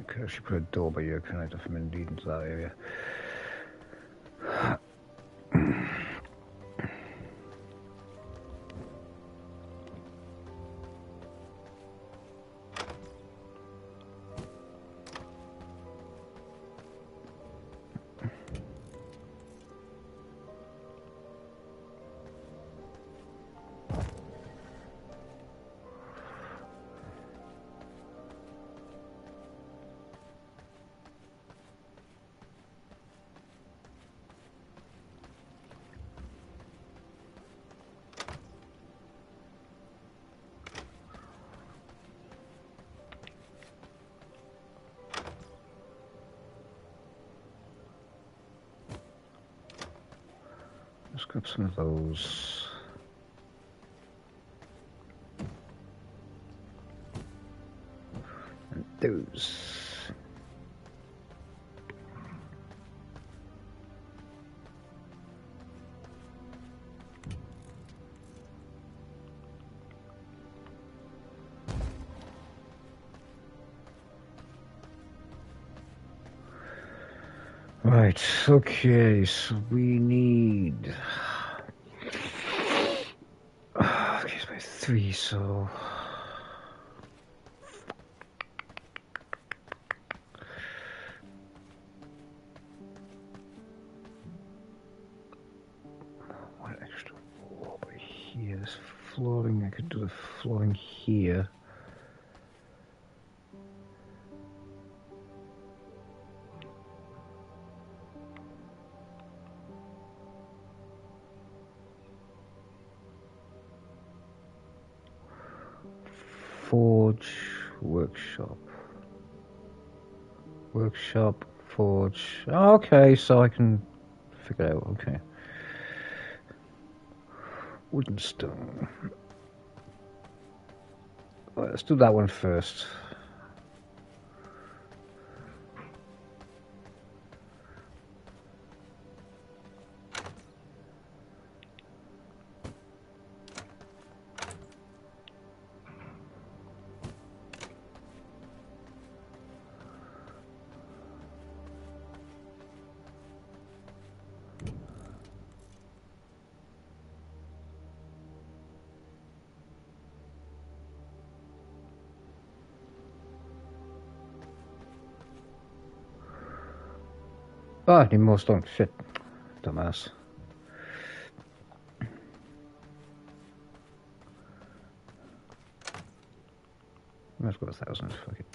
Okay, I should put a door by here, can I, if I'm indeed into that area. Let's grab some of those. And those. Right, okay, so we need... Okay, it's by 3, so... What extra wall by here? This flooring, I could do the flooring here. Forge, workshop. Workshop, forge. Okay, so I can figure it out, okay. Wood and stone. Right, let's do that one first. Ah, I need more stone. Shit. Dumbass. Let's go 1,000. Fuck it.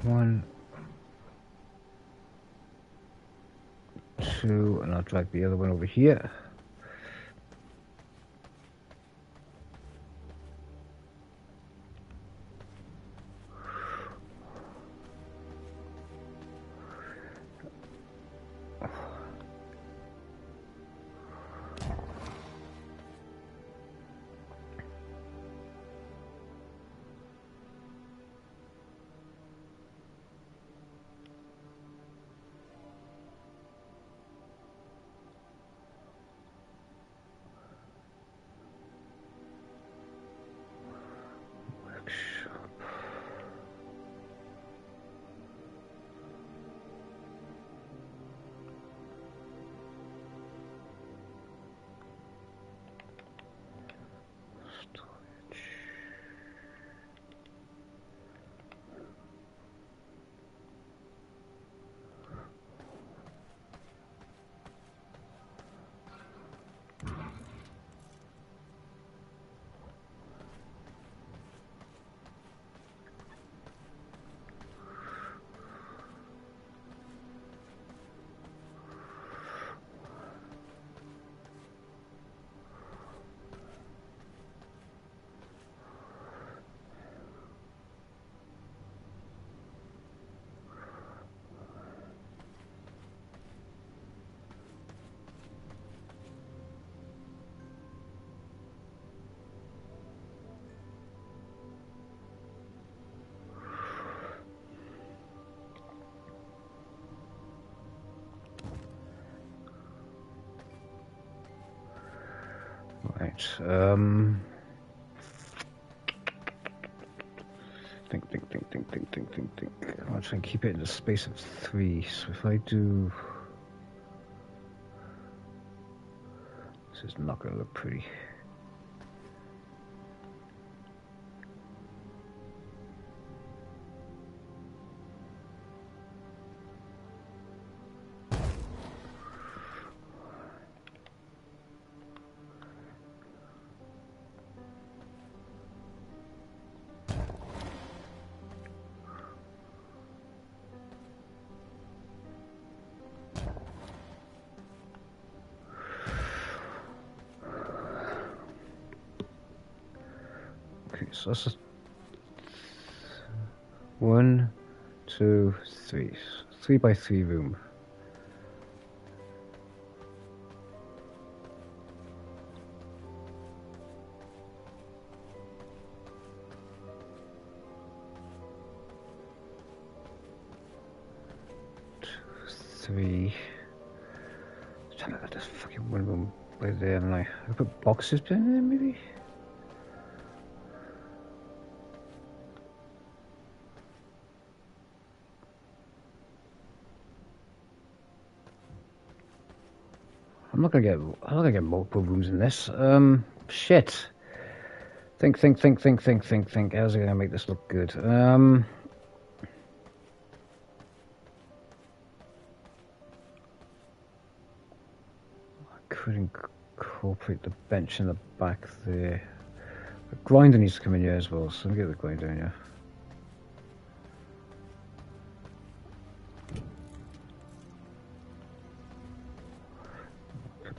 One, two, and I'll drag the other one over here. Right. Think. I'll try and keep it in the space of 3. So if I do... This is not going to look pretty. Okay, so that's just 1, 2, 3. 3 by 3 room. Three. I'm trying to get this fucking one room by there, and I put boxes in there, maybe. I'm not gonna get multiple rooms in this. Shit. Think. How's it gonna make this look good? I could incorporate the bench in the back there. The grinder needs to come in here as well, so let me get the grinder in here.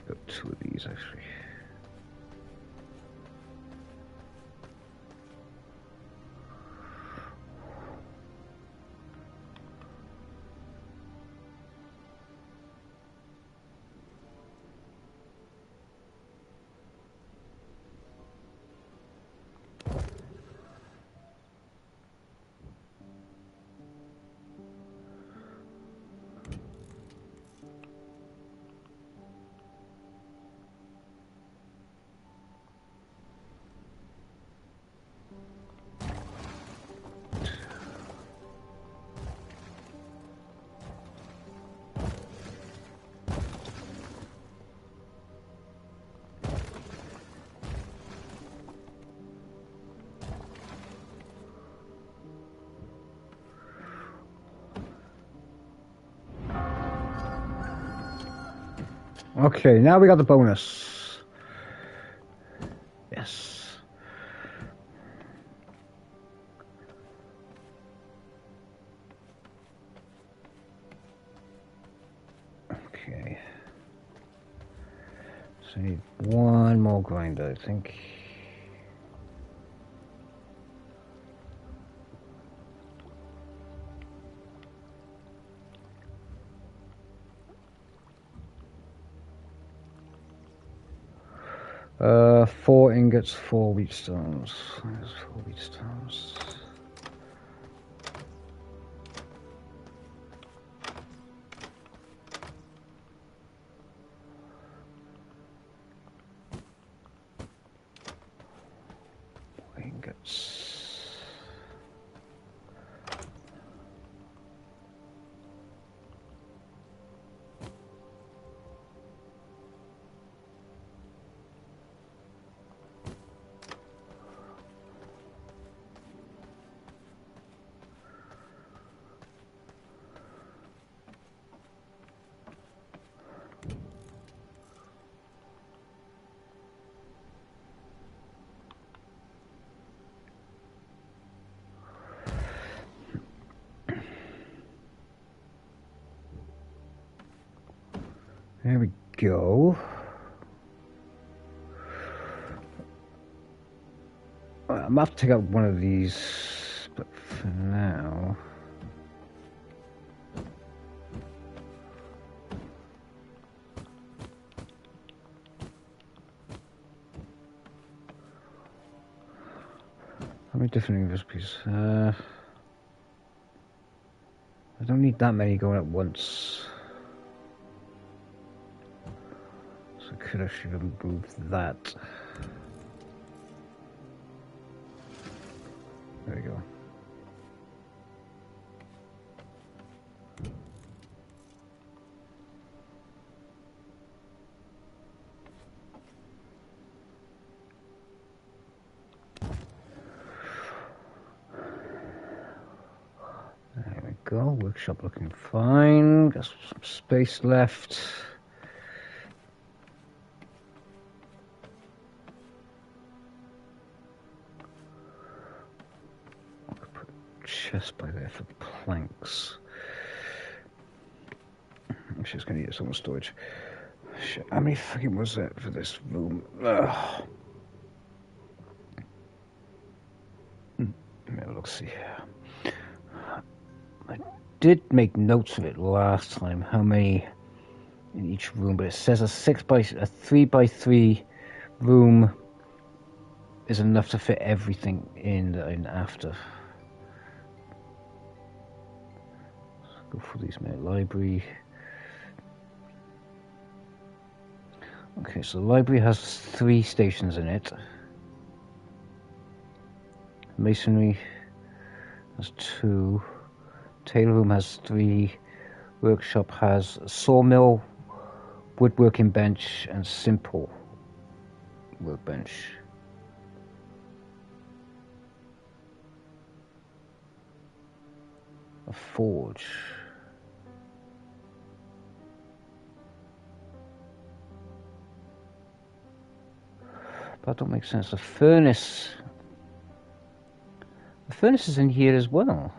Put 2 of these actually. Okay, now we got the bonus. Yes. Okay. So I need one more grinder, I think. Four ingots, 4 wheat stones. There's 4 wheat stones. Ingots. There we go. I'm gonna have to take out one of these, but for now. How many different recipes? I don't need that many going at once. So I could actually remove that. There we go. There we go. Workshop looking fine. Got some space left. Chest by there for planks. Actually, it's going to need some more storage. Shit, how many fucking was that for this room? Ugh. Let me have a look, see. I did make notes of it last time, how many in each room, but it says a 3x3 room is enough to fit everything in after. Go for these minute library. Okay, so the library has 3 stations in it. Masonry has 2. Tailor room has 3. Workshop has a sawmill, woodworking bench, and simple workbench. A forge. That don't make sense. The furnace is in here as well.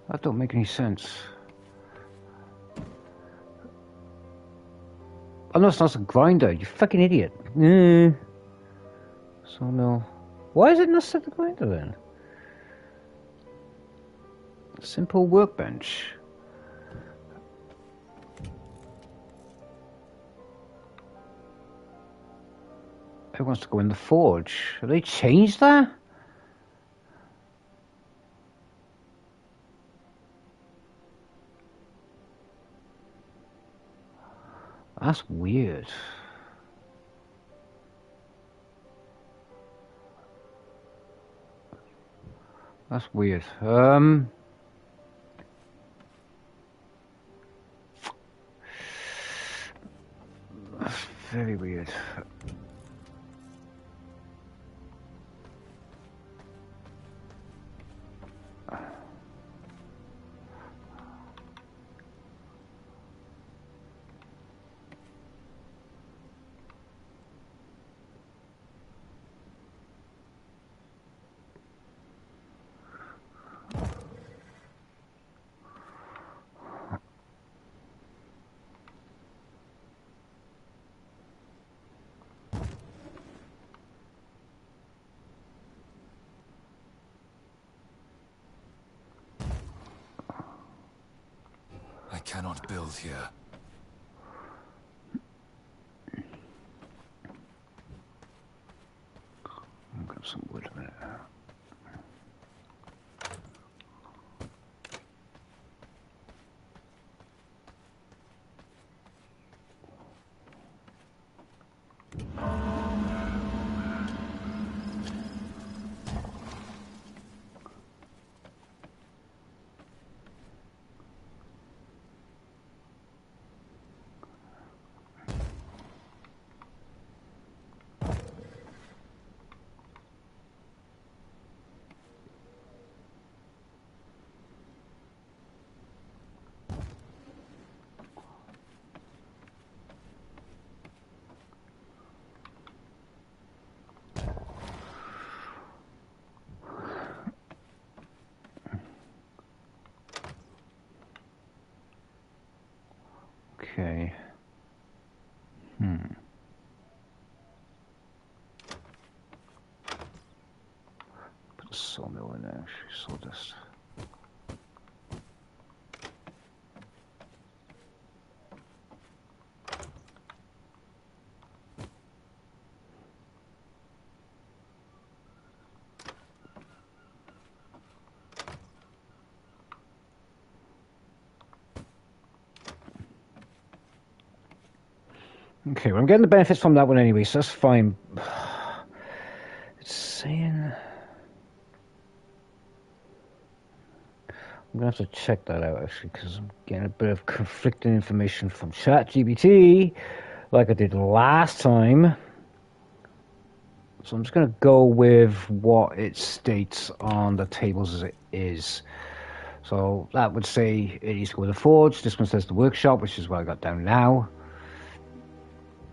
That don't make any sense. Oh no, it's not a grinder, you fucking idiot. Sawmill. Why is it not set the grinder then? Simple workbench. It wants to go in the forge. Have they changed that? That's weird. That's weird. That's very weird. I cannot build here. I've got some wood in there. Okay. Put a sawmill in there, sawdust. Okay, well, I'm getting the benefits from that one anyway, so that's fine. It's saying... I'm going to have to check that out, actually, because I'm getting a bit of conflicting information from ChatGPT, like I did last time. So I'm just going to go with what it states on the tables as it is. So that would say it needs to go with the forge. This one says the workshop, which is what I got down now.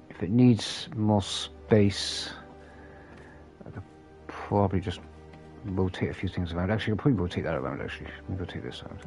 If it needs more space, I could probably just rotate a few things around. Actually, I could probably rotate that around, actually. Let me rotate this around.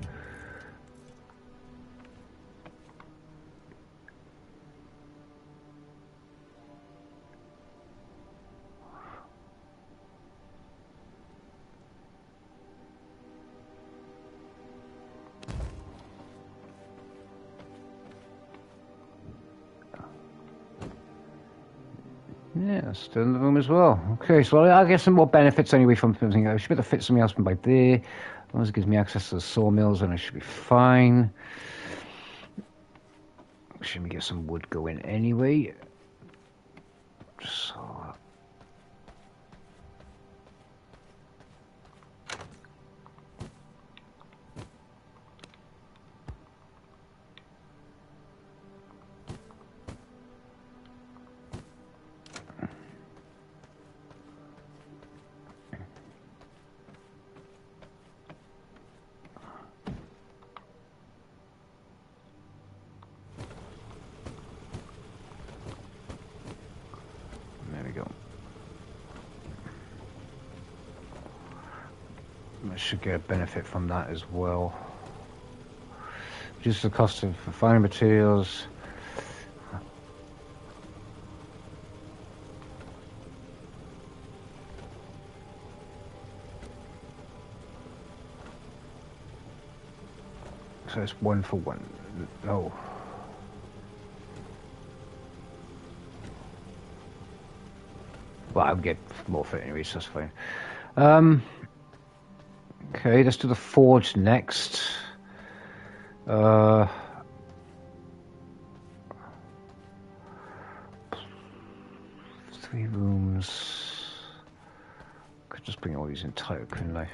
Yeah, still in the room as well. Okay, so I'll get some more benefits anyway from something. I should be able to fit something else from by there. As long as it gives me access to the sawmills, then I should be fine. Should we get some wood going anyway? So... I should get a benefit from that as well. Reduce the cost of refining materials. So it's 1 for 1. No. Well, I'll get more for it anyway, so that's fine. Okay, let's do the forge next. 3 rooms. Could just bring all these entire, couldn't I?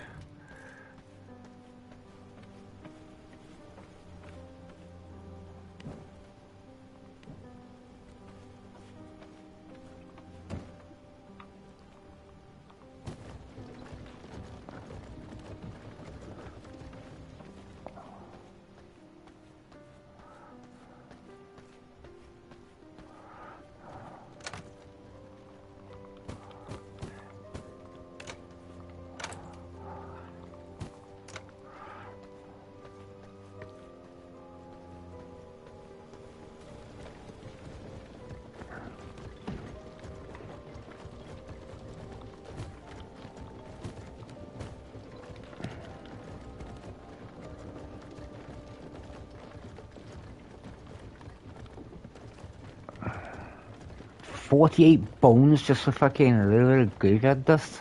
$48 bones just for fucking a little graveyard dust.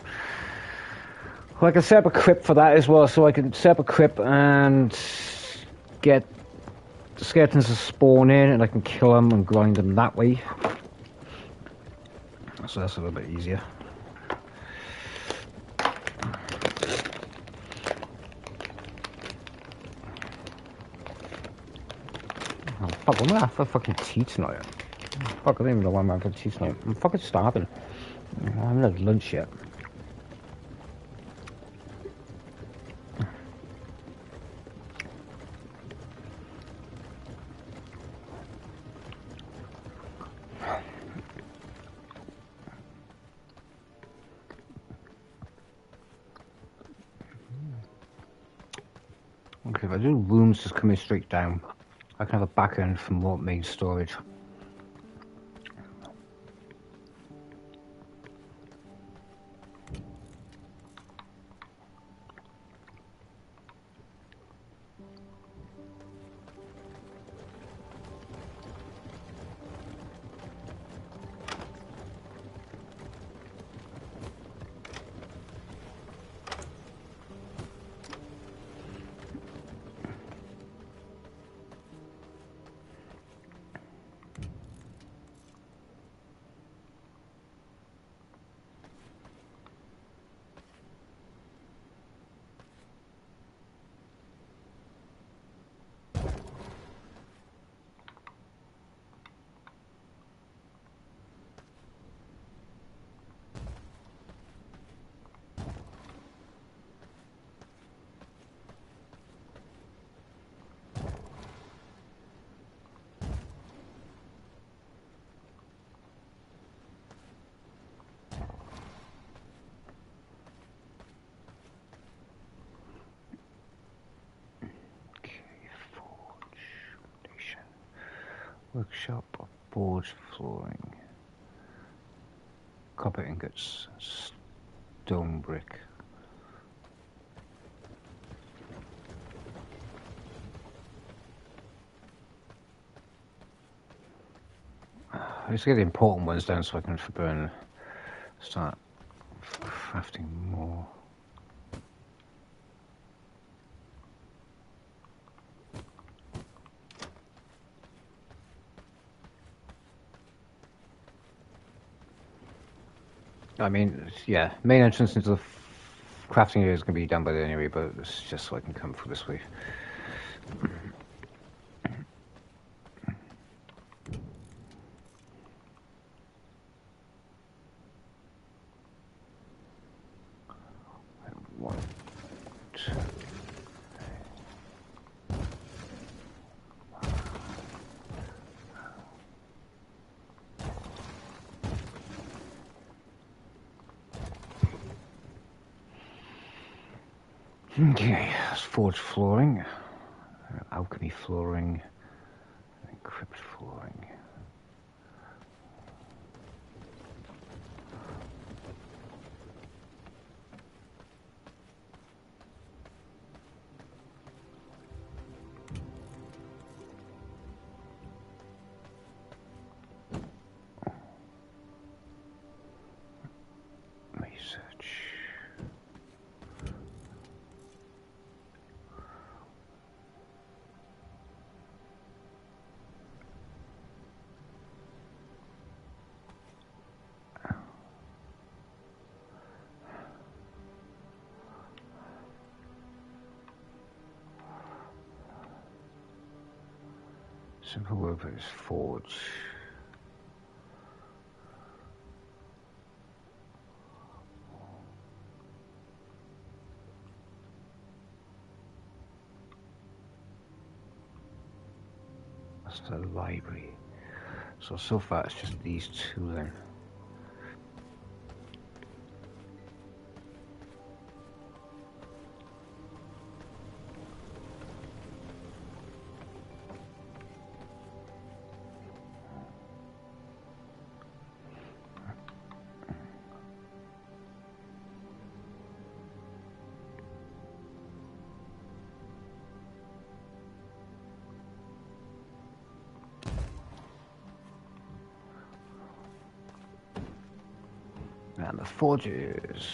Well, I can set up a crypt for that as well, so I can set up a crypt and get the skeletons to spawn in, and I can kill them and grind them that way. So that's a little bit easier. Oh, fuck, I'm gonna have for fucking tea tonight. Fuck, I don't even know why I'm having tea tonight. I'm fucking starving. I haven't had lunch yet. Okay, if I do rooms just coming straight down, I can have a back end for more main storage. Workshop, boards, flooring, copper ingots, stone brick. Let's get the important ones down so I can start crafting more. I mean, yeah, main entrance into the crafting area is going to be done by then anyway, but it's just so I can come through this way. One, two. Okay, that's forged flooring, alchemy flooring, and crypt flooring. Research. Simple word is forge. That's the library. So far it's just these two then. And the forges.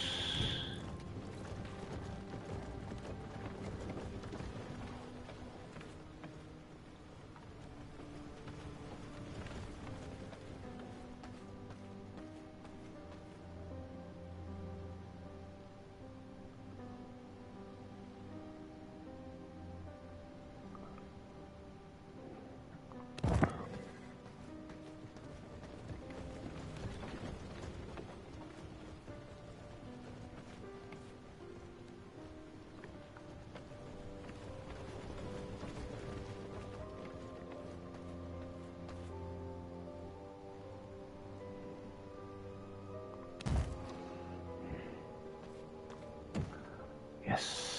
Yes.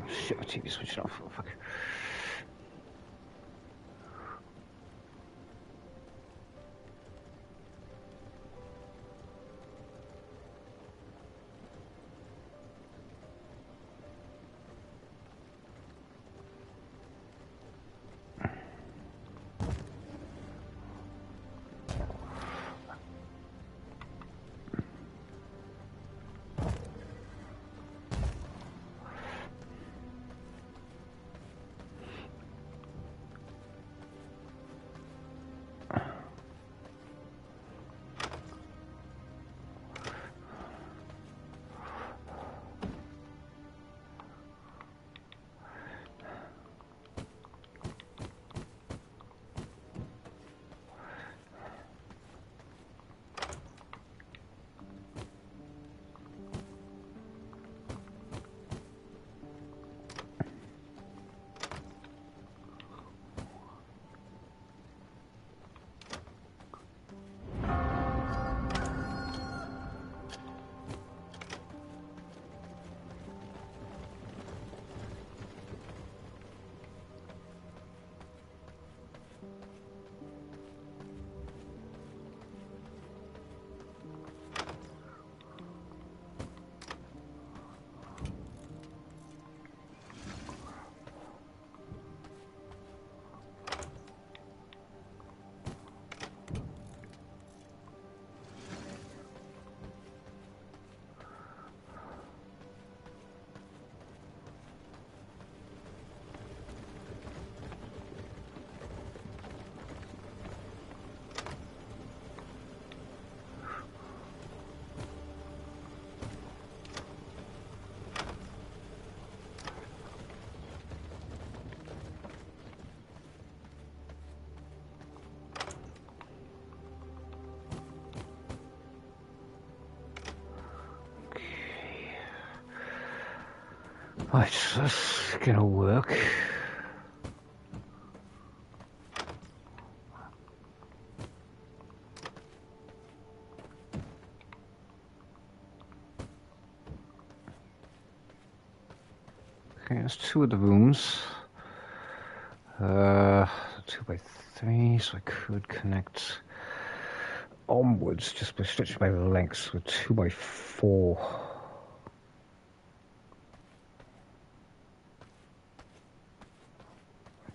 Shit, my TV switched off. Oh, fuck. Right, that's gonna work. Okay, that's two of the rooms. 2x3, so I could connect onwards just by stretching my lengths with 2x4.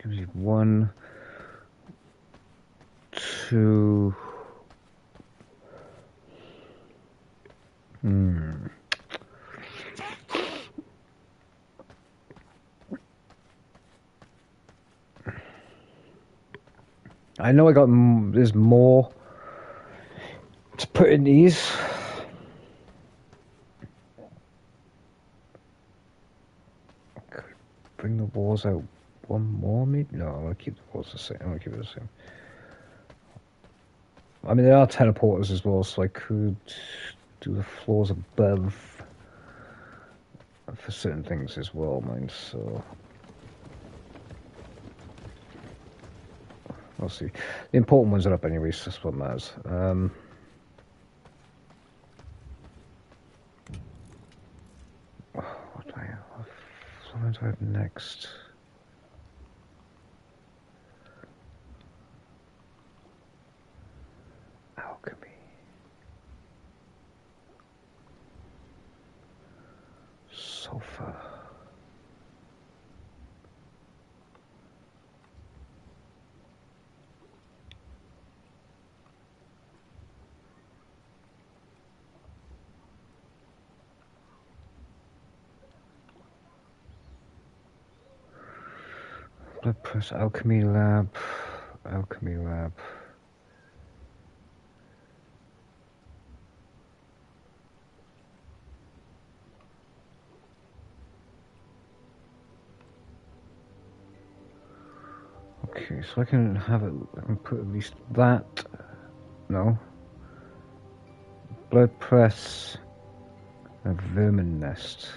Gives you 1, 2. I know there's more to put in these. Could bring the walls out one more, maybe? No, I'm going to keep the walls the same. I'm going to keep it the same. I mean, there are teleporters as well, so I could do the floors above for certain things as well, mind, so... We'll see. The important ones are up anyway, so that's what matters. What do I have? What do I have next? Alchemy. Sofa. Blood press, alchemy lab. Alchemy lab. Okay, so I can have it, I can put at least that. No. Blood press. A vermin nest.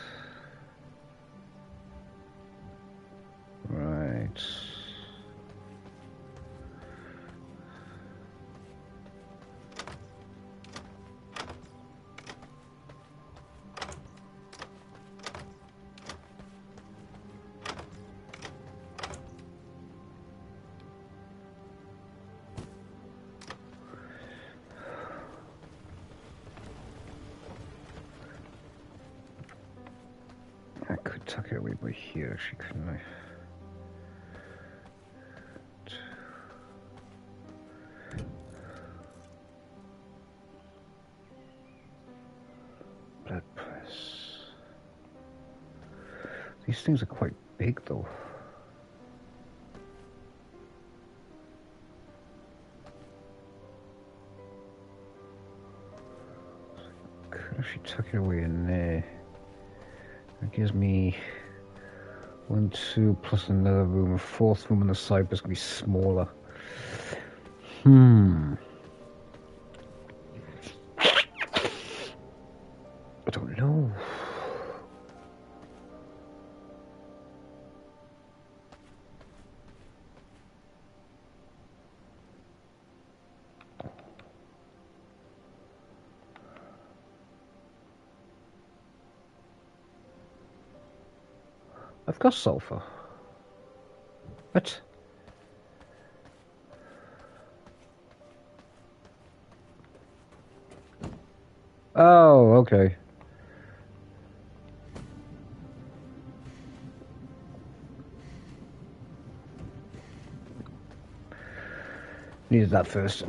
Right. I could tuck it away by here, actually, couldn't I? Blood press. These things are quite big, though. Could actually tuck it away in there. That gives me 1, 2, plus another room. A fourth room on the side, but it's going to be smaller. I don't know. I've got sulfur. What? Oh, okay. Needed that first.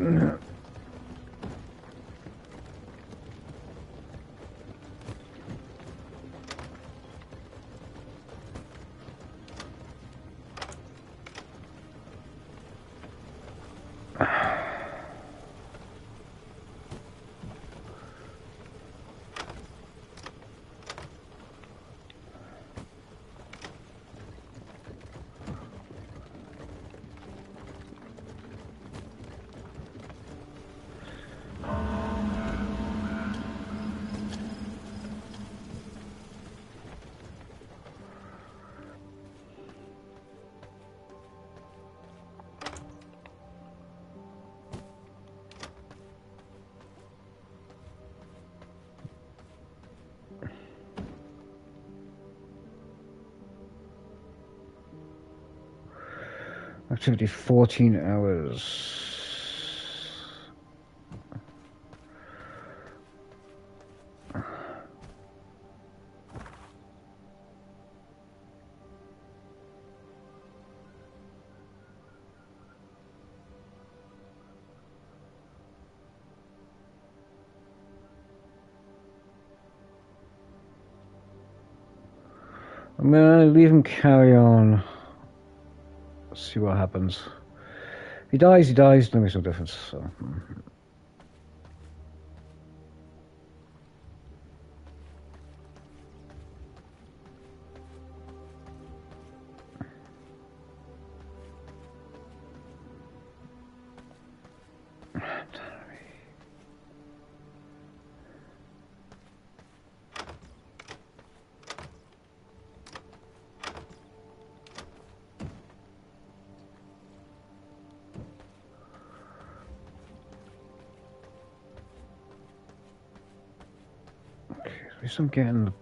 Activity 14 hours. I'm gonna leave him carry on. See what happens. If he dies, he dies. Don't make no difference. So. At least I'm getting the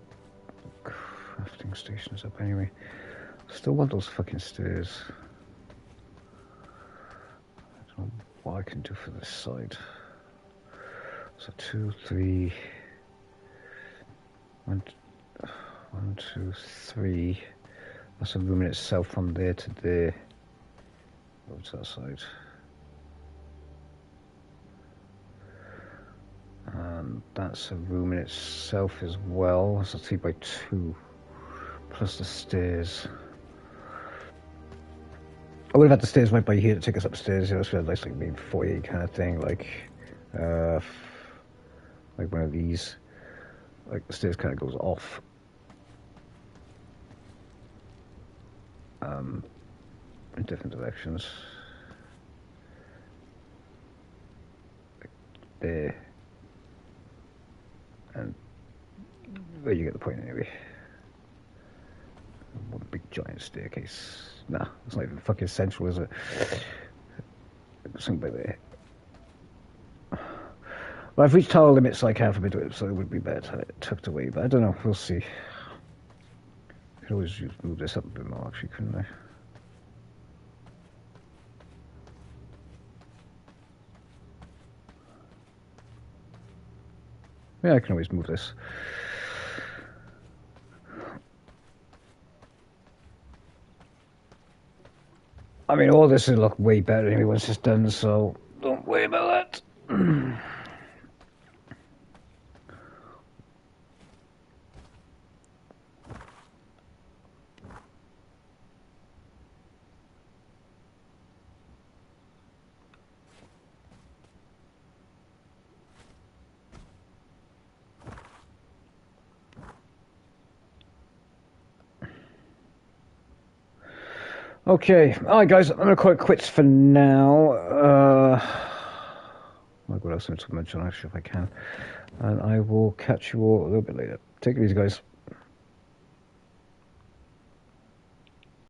crafting stations up anyway. Still want those fucking stairs. I don't know what I can do for this side. So 2, 3. 1, 2, 3. That's a room in itself from there to there. Over to that side. And that's a room in itself as well. That's a 3x2 plus the stairs. I would have had the stairs right by here to take us upstairs. You know, so nice like maybe foyer kind of thing, like one of these. Like the stairs kind of goes off. In different directions. Like there. And well, you get the point anyway. One big giant staircase. Nah, it's not even fucking central, is it? Something by there. Well, I've reached tower limits, so I can't forbid it, so it would be better to have it tucked away, but I don't know, we'll see. I could always move this up a bit more, actually, couldn't I? Yeah, I can always move this. I mean, all this will look way better anyway once it's done, so don't worry about that. Okay, alright guys, I'm gonna call it quits for now. I've got something to mention actually if I can. And I will catch you all a little bit later. Take it easy guys.